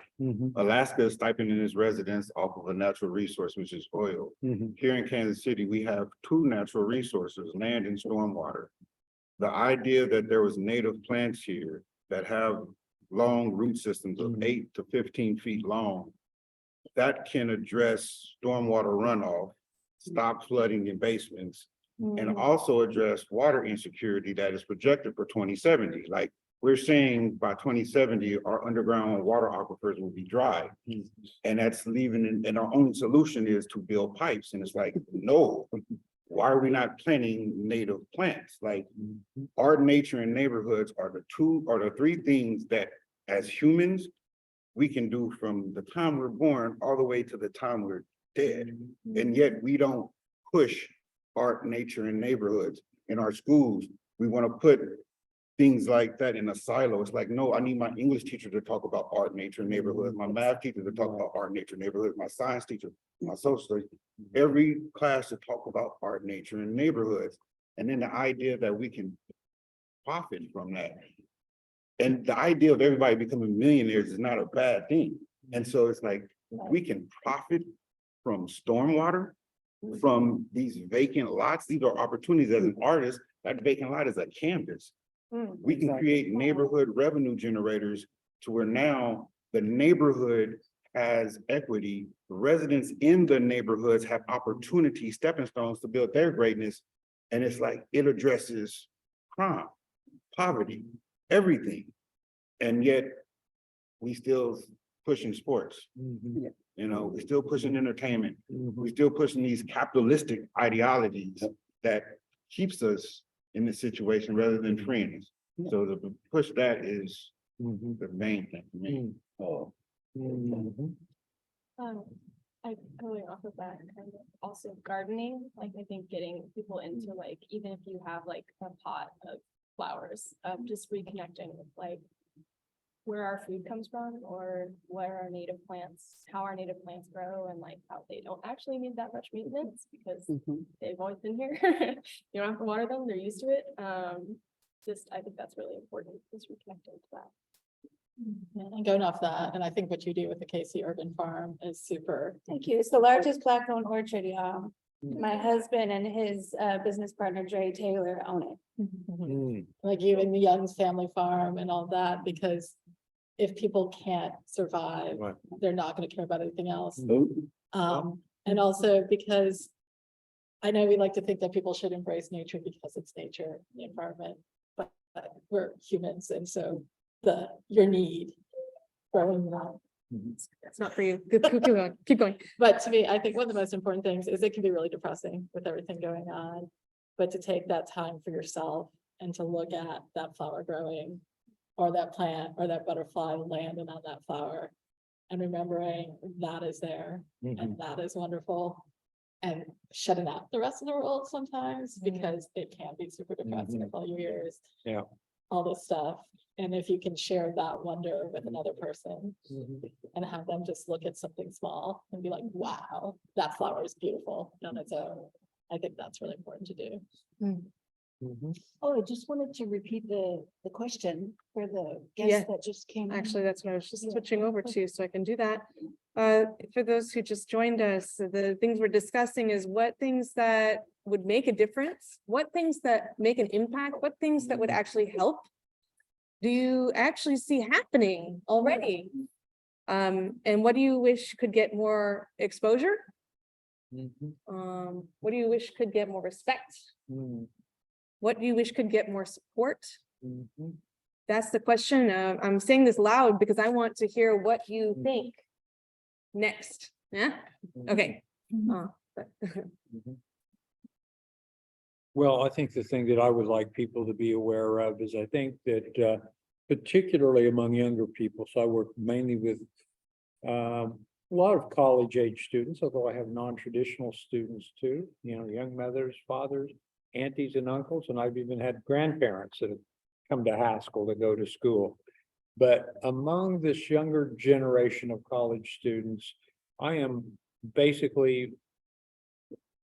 Alaska is stipending its residents off of a natural resource, which is oil. Here in Kansas City, we have two natural resources, land and stormwater. The idea that there was native plants here that have long root systems of 8 to 15 feet long, that can address stormwater runoff, stop flooding in basements, and also address water insecurity that is projected for 2070. Like we're saying by 2070, our underground water aquifers will be dry. And that's leaving, and our only solution is to build pipes. And it's like, no, why are we not planting native plants? Like our nature and neighborhoods are the three things that as humans, we can do from the time we're born all the way to the time we're dead. And yet we don't push art, nature, and neighborhoods in our schools. We want to put things like that in a silo. It's like, no, I need my English teacher to talk about art, nature, neighborhood, my math teacher to talk about art, nature, neighborhood, my science teacher, my social studies, every class to talk about art, nature, and neighborhoods. And then the idea that we can profit from that. And the idea of everybody becoming millionaires is not a bad thing. And so it's like, we can profit from stormwater, from these vacant lots. These are opportunities as an artist. That vacant lot is a canvas. We can create neighborhood revenue generators to where now the neighborhood has equity. Residents in the neighborhoods have opportunity, stepping stones to build their greatness. And it's like, it addresses crime, poverty, everything. And yet we still pushing sports. You know, we're still pushing entertainment. We're still pushing these capitalistic ideologies that keeps us in this situation rather than freeing us. So to push that is the main thing for me. Oh. I going off of that, kind of also gardening, like I think getting people into like, even if you have like a pot of flowers, just reconnecting with like where our food comes from or where our native plants, how our native plants grow and like how they don't actually need that much maintenance because they've always been here. You don't have to water them, they're used to it. I think that's really important, is reconnecting to that. And going off that, and I think what you do with the KC Urban Farm is super. Thank you. It's the largest black-owned orchard, y'all. My husband and his business partner, Dre Taylor, own it. Like even the Young's Family Farm and all that, because if people can't survive, Right. they're not gonna care about anything else. And also because I know we like to think that people should embrace nature because it's nature, the environment, but we're humans, and so your need growing that. It's not for you. Keep going, keep going. But to me, I think one of the most important things is it can be really depressing with everything going on. But to take that time for yourself and to look at that flower growing or that plant or that butterfly landing on that flower and remembering that is there and that is wonderful. And shutting out the rest of the world sometimes because it can be super depressing with all your ears. Yeah. All this stuff. And if you can share that wonder with another person and have them just look at something small and be like, wow, that flower is beautiful on its own. I think that's really important to do. Oh, I just wanted to repeat the question for the Yeah. guest that just came. in. Actually, that's what I was just switching over to, so I can do that. For those who just joined us, the things we're discussing is what things that would make a difference, what things that make an impact, what things that would actually help. Do you actually see happening already? And what do you wish could get more exposure? What do you wish could get more respect? What do you wish could get more support? That's the question. I'm saying this loud because I want to hear what you think next. Yeah, okay. Well, I think the thing that I would like people to be aware of is I think that particularly among younger people, so I work mainly with a lot of college age students, although I have non-traditional students too, you know, young mothers, fathers, aunties and uncles, and I've even had grandparents that have come to Haskell to go to school. But among this younger generation of college students, I am basically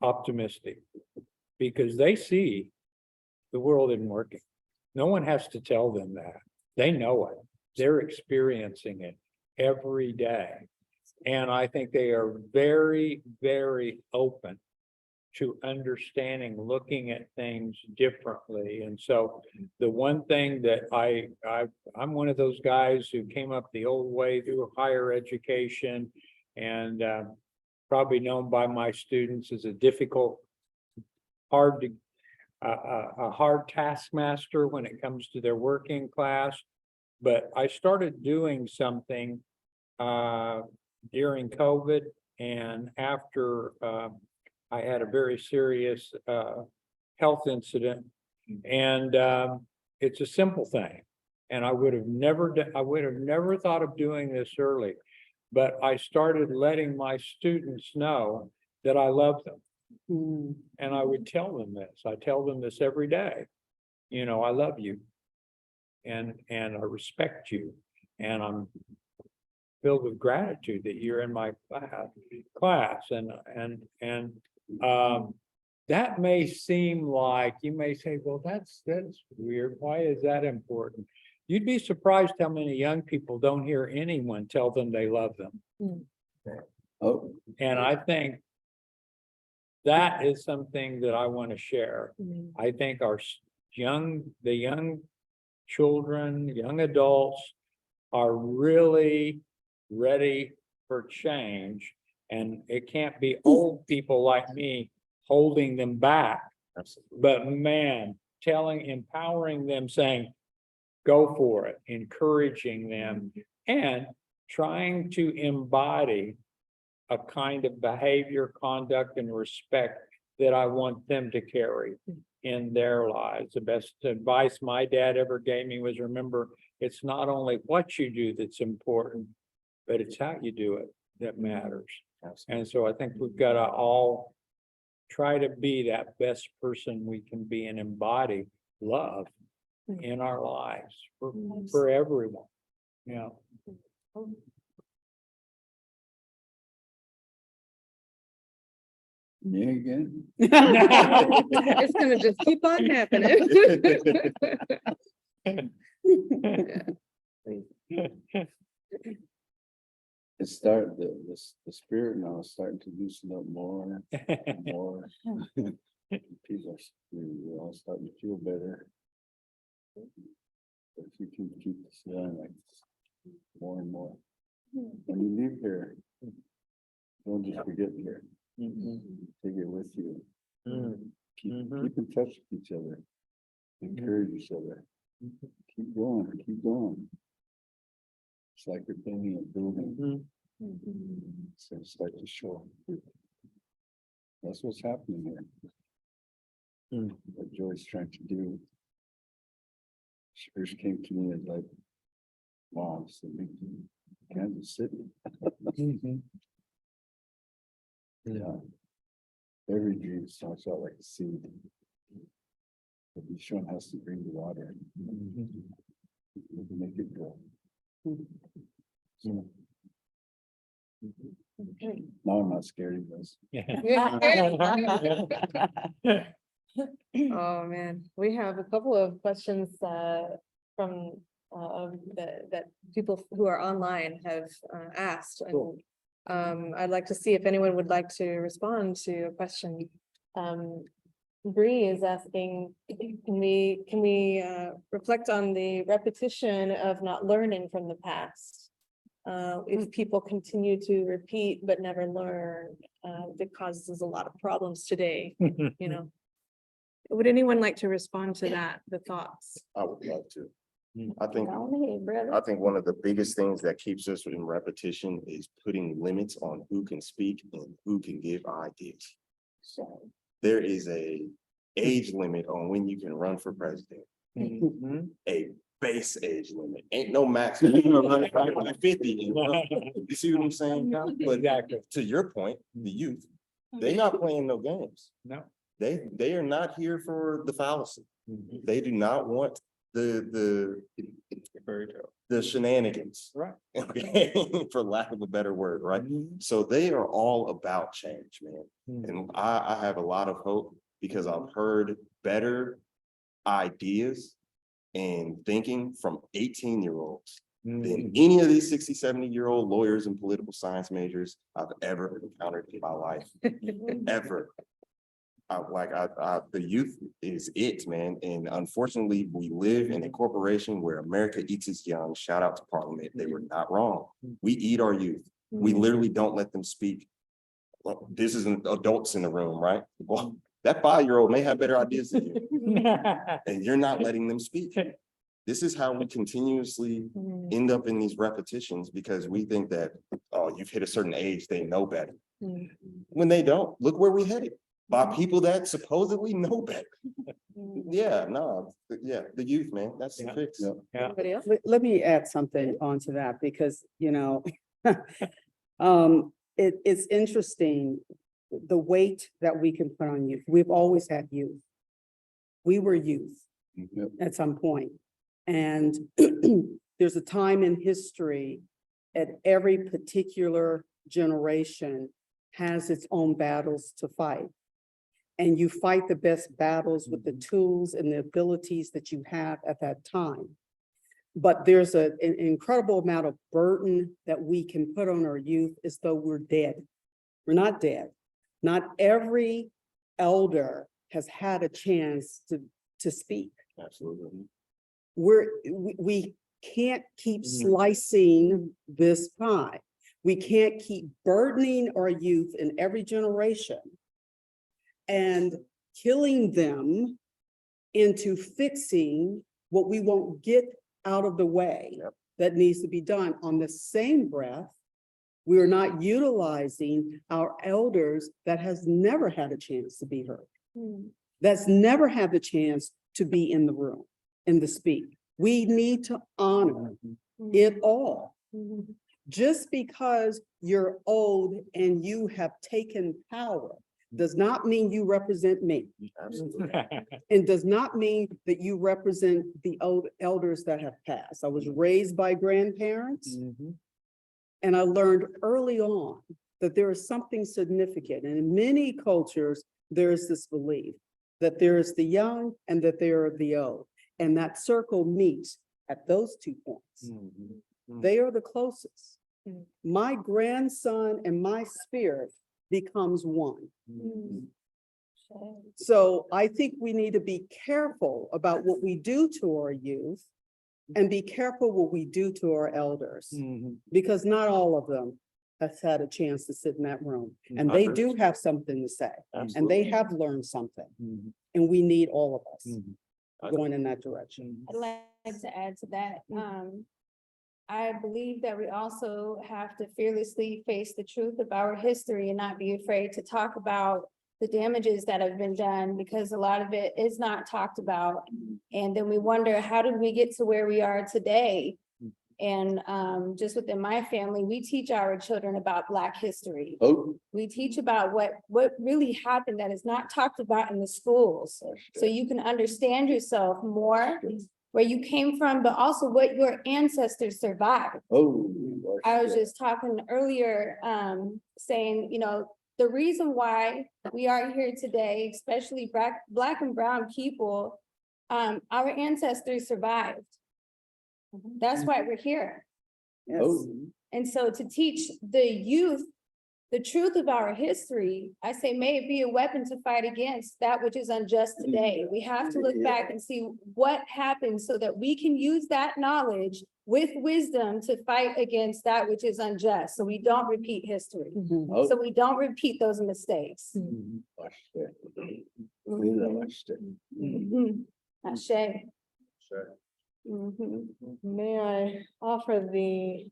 optimistic because they see the world isn't working. No one has to tell them that. They know it. They're experiencing it every day. And I think they are very, very open to understanding, looking at things differently. And so the one thing that I'm one of those guys who came up the old way through higher education and probably known by my students as a difficult, a hard taskmaster when it comes to their working class. But I started doing something during COVID and after I had a very serious health incident, and it's a simple thing. And I would have never thought of doing this early, but I started letting my students know that I love them. And I would tell them this. I tell them this every day. You know, I love you. and I respect you. And I'm filled with gratitude that you're in my class and that may seem like, you may say, well, that's weird. Why is that important? You'd be surprised how many young people don't hear anyone tell them they love them. Oh, And I think that is something that I want to share. I think the young children, young adults are really ready for change. And it can't be old people like me holding them back. Absolutely. But man, empowering them, saying, go for it, encouraging them, and trying to embody a kind of behavior, conduct, and respect that I want them to carry in their lives. The best advice my dad ever gave me was, remember, it's not only what you do that's important, but it's how you do it that matters. And so I think we've got to all try to be that best person we can be and embody love in our lives for everyone. Yeah. me again? It's gonna just keep on happening. It started, the spirit now is starting to loosen up more and more. People are, we're all starting to feel better. If you can keep this going like this, more and more. When you leave here, don't just forget here. Take it with you. Keep in touch with each other. Encourage each other. Keep going, keep going. It's like you're building a building. So start to show. That's what's happening here. What Joy's trying to do. She first came to me as like, wow, it's a big Kansas City. Yeah. Every dream starts out like a seed. But each one has to bring the water. Make it grow. So, now I'm not scared of this. Oh, man, we have a couple of questions from that people who are online have asked. Cool. And I'd like to see if anyone would like to respond to a question. Bree is asking, can we reflect on the repetition of not learning from the past? If people continue to repeat but never learn, that causes a lot of problems today, you know. Would anyone like to respond to that, the thoughts? I would love to. I think Go ahead, brother. I think one of the biggest things that keeps us in repetition is putting limits on who can speak and who can give ideas. So, There is a age limit on when you can run for president. A base age limit. Ain't no max. 50. You see what I'm saying? But Exactly. to your point, the youth, they're not playing no games. No. They are not here for the fallacy. They do not want the shenanigans. Right. Okay, for lack of a better word, right? So they are all about change, man. And I have a lot of hope because I've heard better ideas and thinking from 18-year-olds than any of these 60, 70-year-old lawyers and political science majors I've ever encountered in my life. Ever. The youth is it, man. And unfortunately, we live in a corporation where America eats its young. Shout out to Parliament. They were not wrong. We eat our youth. We literally don't let them speak. Well, this isn't adults in the room, right? Well, that 5-year-old may have better ideas than you, and you're not letting them speak. This is how we continuously end up in these repetitions because we think that, oh, you've hit a certain age, they know better. When they don't, look where we're headed. By people that supposedly know better. Yeah, no, yeah, the youth, man, that's the fix. Anybody else? Let me add something onto that because, you know, it's interesting, the weight that we can put on youth. We've always had youth. We were youth at some point. And there's a time in history at every particular generation has its own battles to fight. And you fight the best battles with the tools and the abilities that you have at that time. But there's an incredible amount of burden that we can put on our youth as though we're dead. We're not dead. Not every elder has had a chance to speak. Absolutely. We can't keep slicing this pie. We can't keep burdening our youth in every generation and killing them into fixing what we won't get out of the way that needs to be done. On the same breath, we are not utilizing our elders that has never had a chance to be heard, that's never had the chance to be in the room and to speak. We need to honor it all. Just because you're old and you have taken power does not mean you represent me. Absolutely. And does not mean that you represent the old elders that have passed. I was raised by grandparents, and I learned early on that there is something significant. And in many cultures, there is this belief that there is the young and that there are the old. And that circle meets at those 2 points. They are the closest. My grandson and my spirit becomes one. So I think we need to be careful about what we do to our youth and be careful what we do to our elders, because not all of them has had a chance to sit in that room. And they do have something to say, and they have learned something. And we need all of us going in that direction. I'd like to add to that. I believe that we also have to fearlessly face the truth of our history and not be afraid to talk about the damages that have been done, because a lot of it is not talked about. And then we wonder, how did we get to where we are today? And just within my family, we teach our children about Black history. We teach about what really happened that is not talked about in the schools. So you can understand yourself more, where you came from, but also what your ancestors survived. I was just talking earlier, saying, you know, the reason why we are here today, especially Black and brown people, our ancestors survived. That's why we're here. Yes. And so to teach the youth the truth of our history, I say, may it be a weapon to fight against that which is unjust today. We have to look back and see what happened so that we can use that knowledge with wisdom to fight against that which is unjust. So we don't repeat history. So we don't repeat those mistakes. Ashe. May I offer the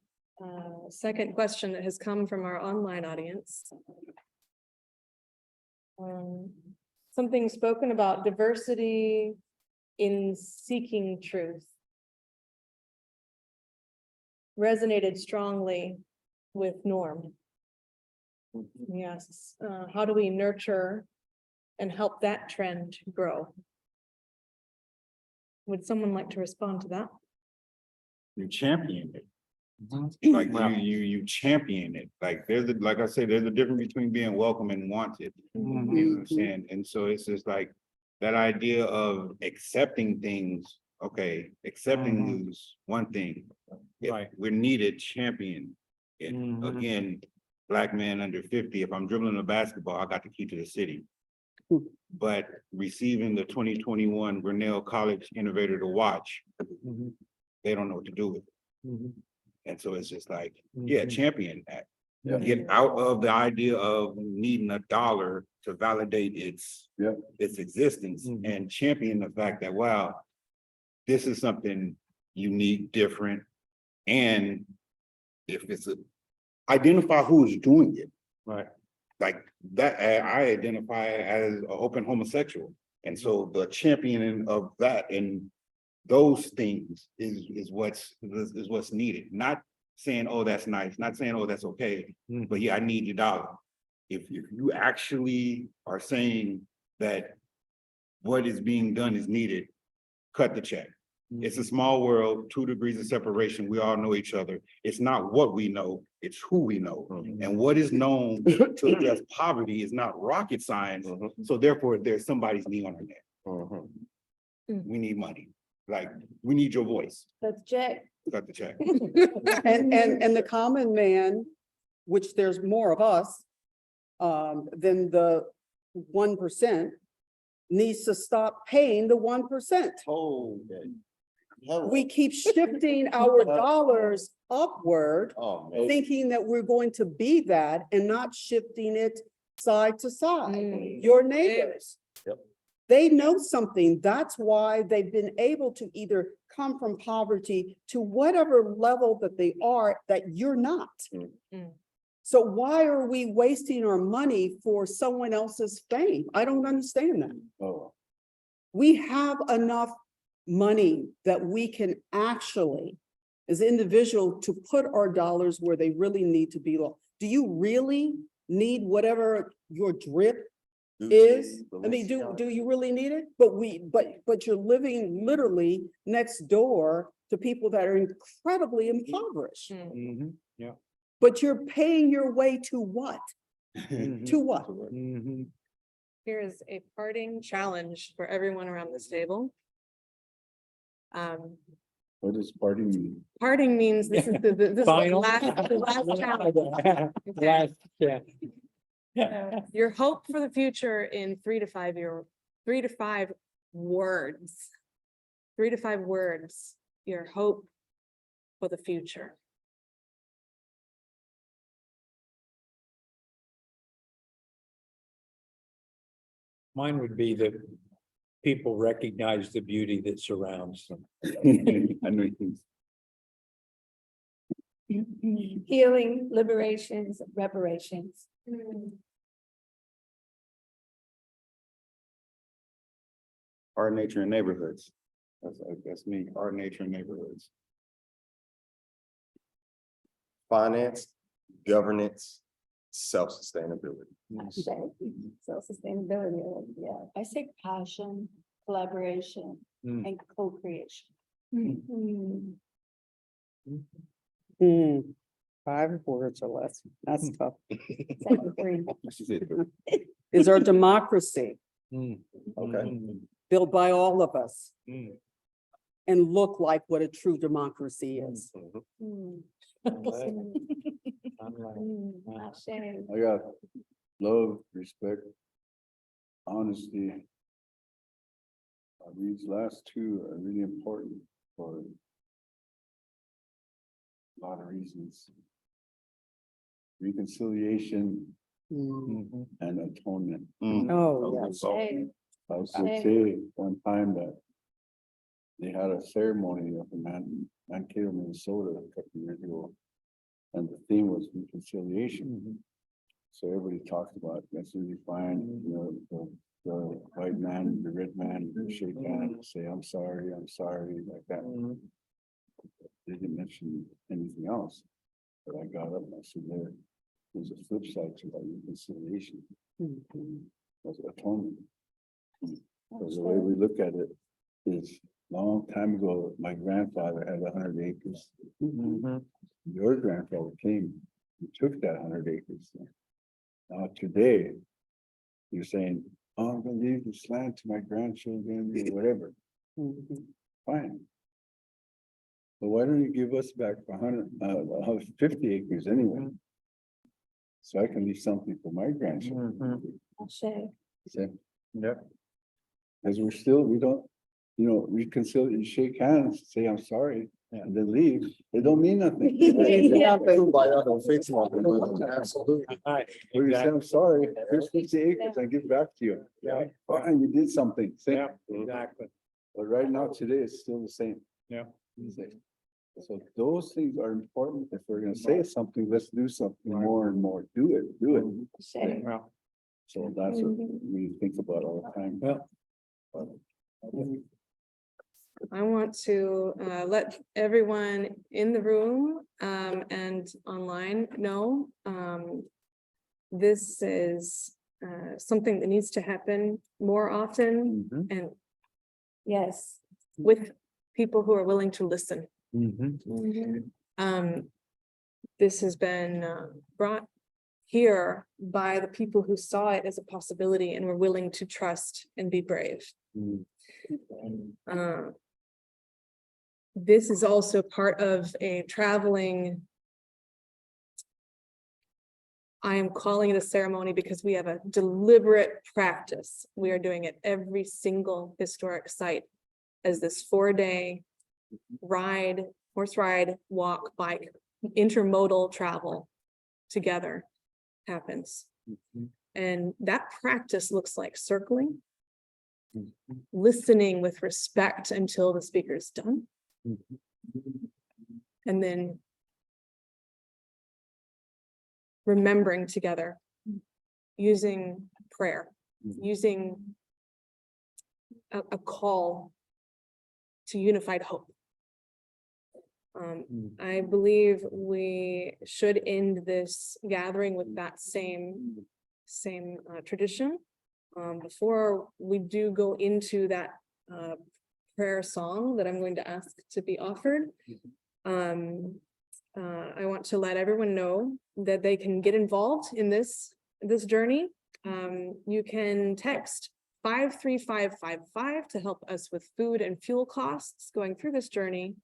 second question that has come from our online audience? Something spoken about diversity in seeking truth resonated strongly with Norm. Yes, how do we nurture and help that trend grow? Would someone like to respond to that? You champion it. Like you champion it. Like like I say, there's a difference between being welcome and wanted. You know what I'm saying? And so it's just like that idea of accepting things. Okay, accepting is one thing. If we're needed, champion it. Again, Black man under 50, if I'm dribbling a basketball, I got the key to the city. But receiving the 2021 Grinnell College Innovator to Watch, they don't know what to do with it. And so it's just like, yeah, champion that. Get out of the idea of needing a dollar to validate its existence, and champion the fact that, wow, this is something unique, different. And if it's identify who's doing it. Like that, I identify as an open homosexual. And so the championing of that and those things is what's needed. Not saying, oh, that's nice, not saying, oh, that's okay, but yeah, I need your dollar. If you actually are saying that what is being done is needed, cut the check. It's a small world, 2 degrees of separation. We all know each other. It's not what we know, it's who we know. And what is known to address poverty is not rocket science. So therefore, there's somebody's knee on our neck. We need money. Like, we need your voice. Let's check. Got the check. And the common man, which there's more of us, than the 1%, needs to stop paying the 1%. Oh, We keep shifting our dollars upward, Oh, man. thinking that we're going to be that and not shifting it side to side. Mm. Your neighbors. Yep. They know something. That's why they've been able to either come from poverty to whatever level that they are that you're not. Mm. So why are we wasting our money for someone else's fame? I don't understand that. Oh, We have enough money that we can actually, as individual, to put our dollars where they really need to be. Do you really need whatever your drip is? I mean, do you really need it? But you're living literally next door to people that are incredibly impoverished. Mm. But you're paying your way to what? To what? Here is a parting challenge for everyone around this table. what does party mean? Parting means this is the Final. last challenge. Last, yeah. Your hope for the future in 3 to 5 words. 3 to 5 words, your hope for the future. Mine would be that people recognize the beauty that surrounds them. I know you. Healing, liberations, reparations. Art, nature, and neighborhoods. That's me, art, nature, and neighborhoods. Finance, governance, self-sustainability. Self-sustainability, yeah. I say passion, collaboration, Mm. and co-creation. Mhm. 5 words or less. That's tough. Second three. Is our democracy Okay. built by all of us Mm. and look like what a true democracy is? Mm. I'm like, Mm. Ashe. I got love, respect, honesty. These last two are really important for a lot of reasons. Reconciliation Mm. and atonement. Oh, yes. Ashe. I was gonna say one time that they had a ceremony up in Mankato, Minnesota a couple of years ago. And the theme was reconciliation. So everybody talked about, that's really fine, you know, the white man, the red man, shake hands, and say, I'm sorry, like that. They didn't mention anything else. But I got up and I said, there's a flip side to that reconciliation. That's atonement. Because the way we look at it is, long time ago, my grandfather had 100 acres. Your grandfather came, and took that 100 acres. Now today, you're saying, oh, I'm gonna leave this land to my grandchildren or whatever. Fine. But why don't you give us back 150 acres anyway? So I can leave something for my grandchildren. Ashe. Yep. Because we don't, you know, reconcile, you shake hands, say, I'm sorry, and then leave. They don't mean nothing. Absolutely. Right, Or you say, exactly. I'm sorry, here's 50 acres, I give back to you. Yeah. Fine, you did something. Say, Yeah, exactly. but right now, today, it's still the same. Yeah. So those things are important. If we're gonna say something, let's do something more and more. Do it. Ashe. Well, So that's what we think about all the time. well, I want to let everyone in the room and online know this is something that needs to happen more often and Yes. with people who are willing to listen. This has been brought here by the people who saw it as a possibility and were willing to trust and be brave. This is also part of a traveling, I am calling it a ceremony because we have a deliberate practice. We are doing it every single historic site as this 4-day ride, horse ride, walk, bike, intermodal travel together happens. And that practice looks like circling, listening with respect until the speaker's done, and then remembering together, using prayer, using a call to unified hope. I believe we should end this gathering with that same tradition. Before we do go into that prayer song that I'm going to ask to be offered, I want to let everyone know that they can get involved in this journey. You can text 53555 to help us with food and fuel costs going through this journey.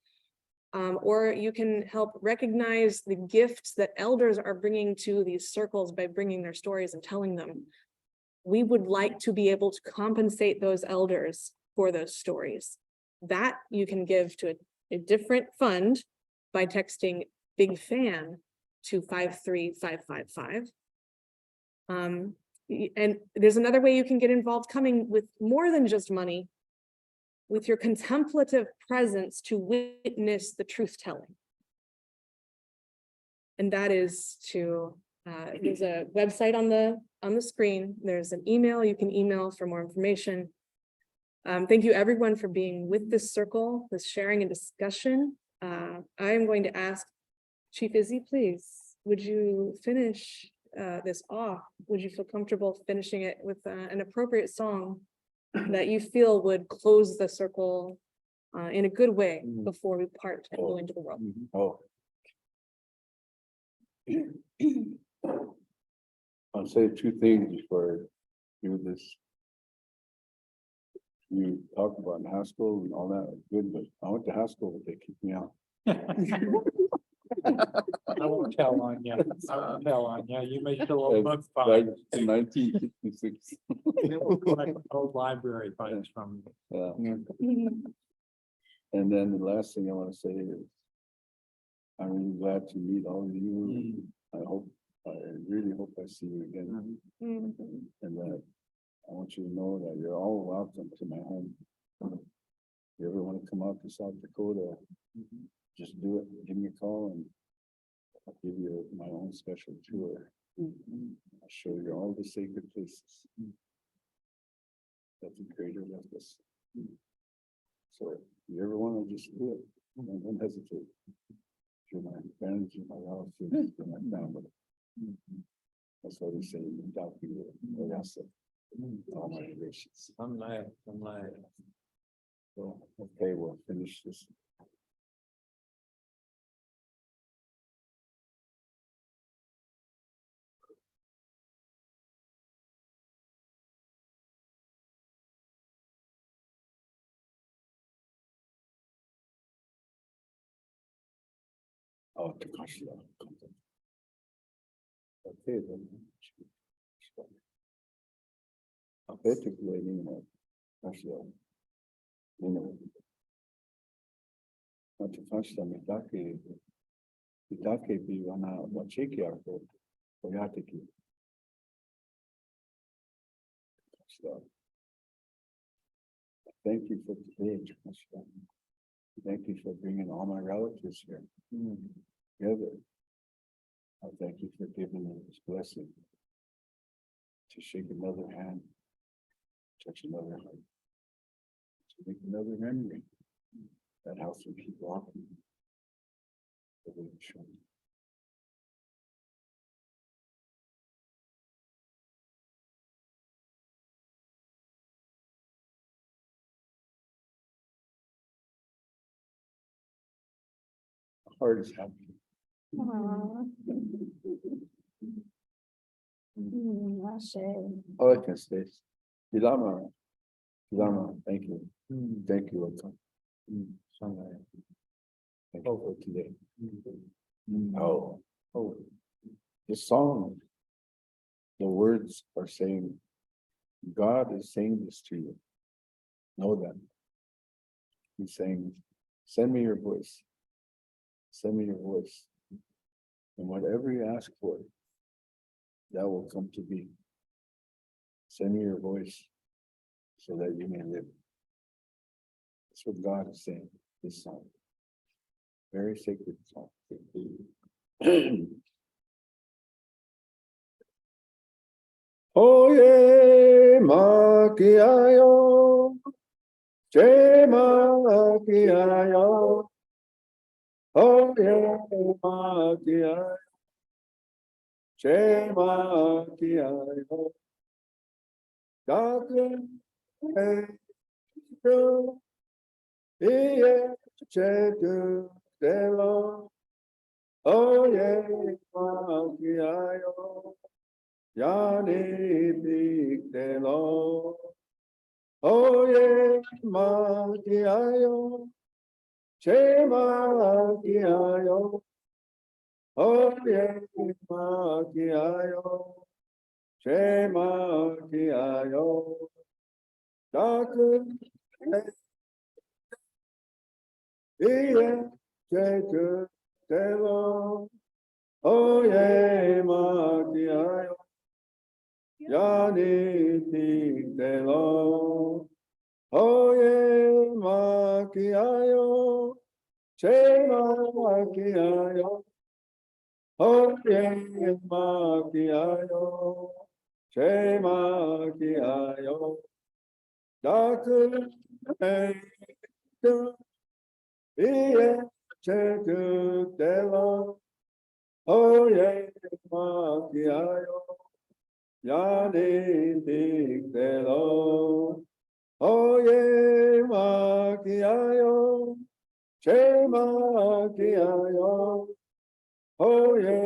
Or you can help recognize the gifts that elders are bringing to these circles by bringing their stories and telling them. We would like to be able to compensate those elders for those stories. That you can give to a different fund by texting Big Fan to 53555. And there's another way you can get involved, coming with more than just money, with your contemplative presence to witness the truth telling. And that is to, there's a website on the screen. There's an email you can email for more information. Thank you everyone for being with this circle, this sharing and discussion. I am going to ask Chief Izzy, please, would you finish this off? Would you feel comfortable finishing it with an appropriate song that you feel would close the circle in a good way before we part and go into the world? I'll say two things before I do this. You talk about high school and all that, good, but I went to high school, but they kicked me out. I won't tell on you. I won't tell on you. You may still look fine. In 1956. Like old library files from. Yeah. And then the last thing I want to say is, I'm really glad to meet all of you. I really hope I see you again. And that I want you to know that you're all welcome to my home. If you ever want to come out to South Dakota, just do it. Give me a call and I'll give you my own special tour. I'll show you all the sacred places that the Creator left us. So if you ever want to just do it, don't hesitate. You're my friends, you're my relatives, you're my family. That's why we say without you, or else all my relations. I'm live. So, okay, we'll finish this. Oh, the question. Okay, then. Basically, actually, antifascista mitake wana wacheki yako oyatiki. So, thank you for today. Thank you for bringing all my relatives here together. I thank you for giving me this blessing to shake another hand, touch another heart, to make another memory that helps me keep walking. The way you showed me. heart is happy. Aw. Ashe. All I can say is, Ilama, thank you. Thank you. Otto. Sunlight. Thank you for today. Oh. Oh, the song, the words are saying, God is saying this to you. Know that. He's saying, send me your voice. Send me your voice. And whatever you ask for, that will come to be. Send me your voice so that you may live. That's what God is saying, this song. Very sacred song. Oye, maquiayo, che maquiayo, oye, maquiayo, che maquiayo, darkness, iye, che tu, de lo, oye, maquiayo. Yani dikdelo, oye magiayo, che magiayo, oye magiayo, che magiayo, daku, iye, che tu, delo, oye magiayo. Yani dikdelo, oye maquiayo, che maquiayo, oye maquiayo, che maquiayo, daku iye che delo, oye maquiayo. Yani dikdelo, oye maquiayo, che maquiayo, oye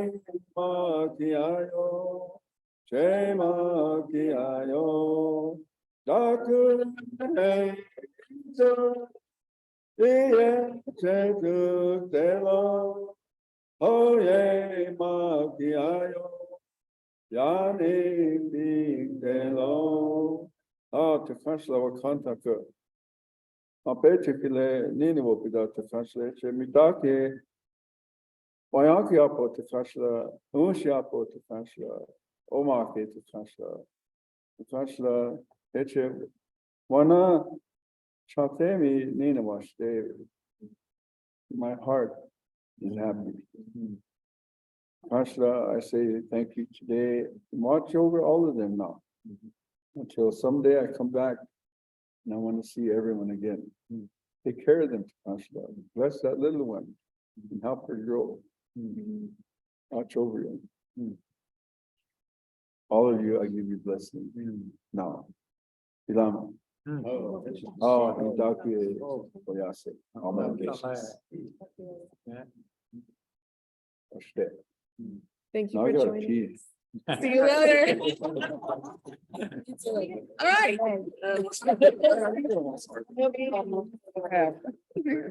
maquiayo, che maquiayo, daku iye che dikdelo, oye maquiayo. Yani dikdelo. Te kanske var kantaka. Apete kile nini wopida te kanske che mitake. Wayaki apo te kanske. Unshi apo te kanske. Omake te kanske. Te kanske eche. Wana chatemi nini washte. My heart is happy. Ashla, I say thank you today. Watch over all of them now. Until someday I come back and I want to see everyone again. Take care of them, Ashla. Bless that little one and help her grow. Watch over you. All of you, I give you blessing. Now. Ilama. Oh, Hidaki Oyase. Amen. Ashte. Thank you Now I for gotta joining. pee. See you later. All right.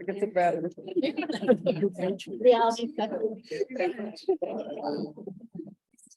Get the battery. Reality.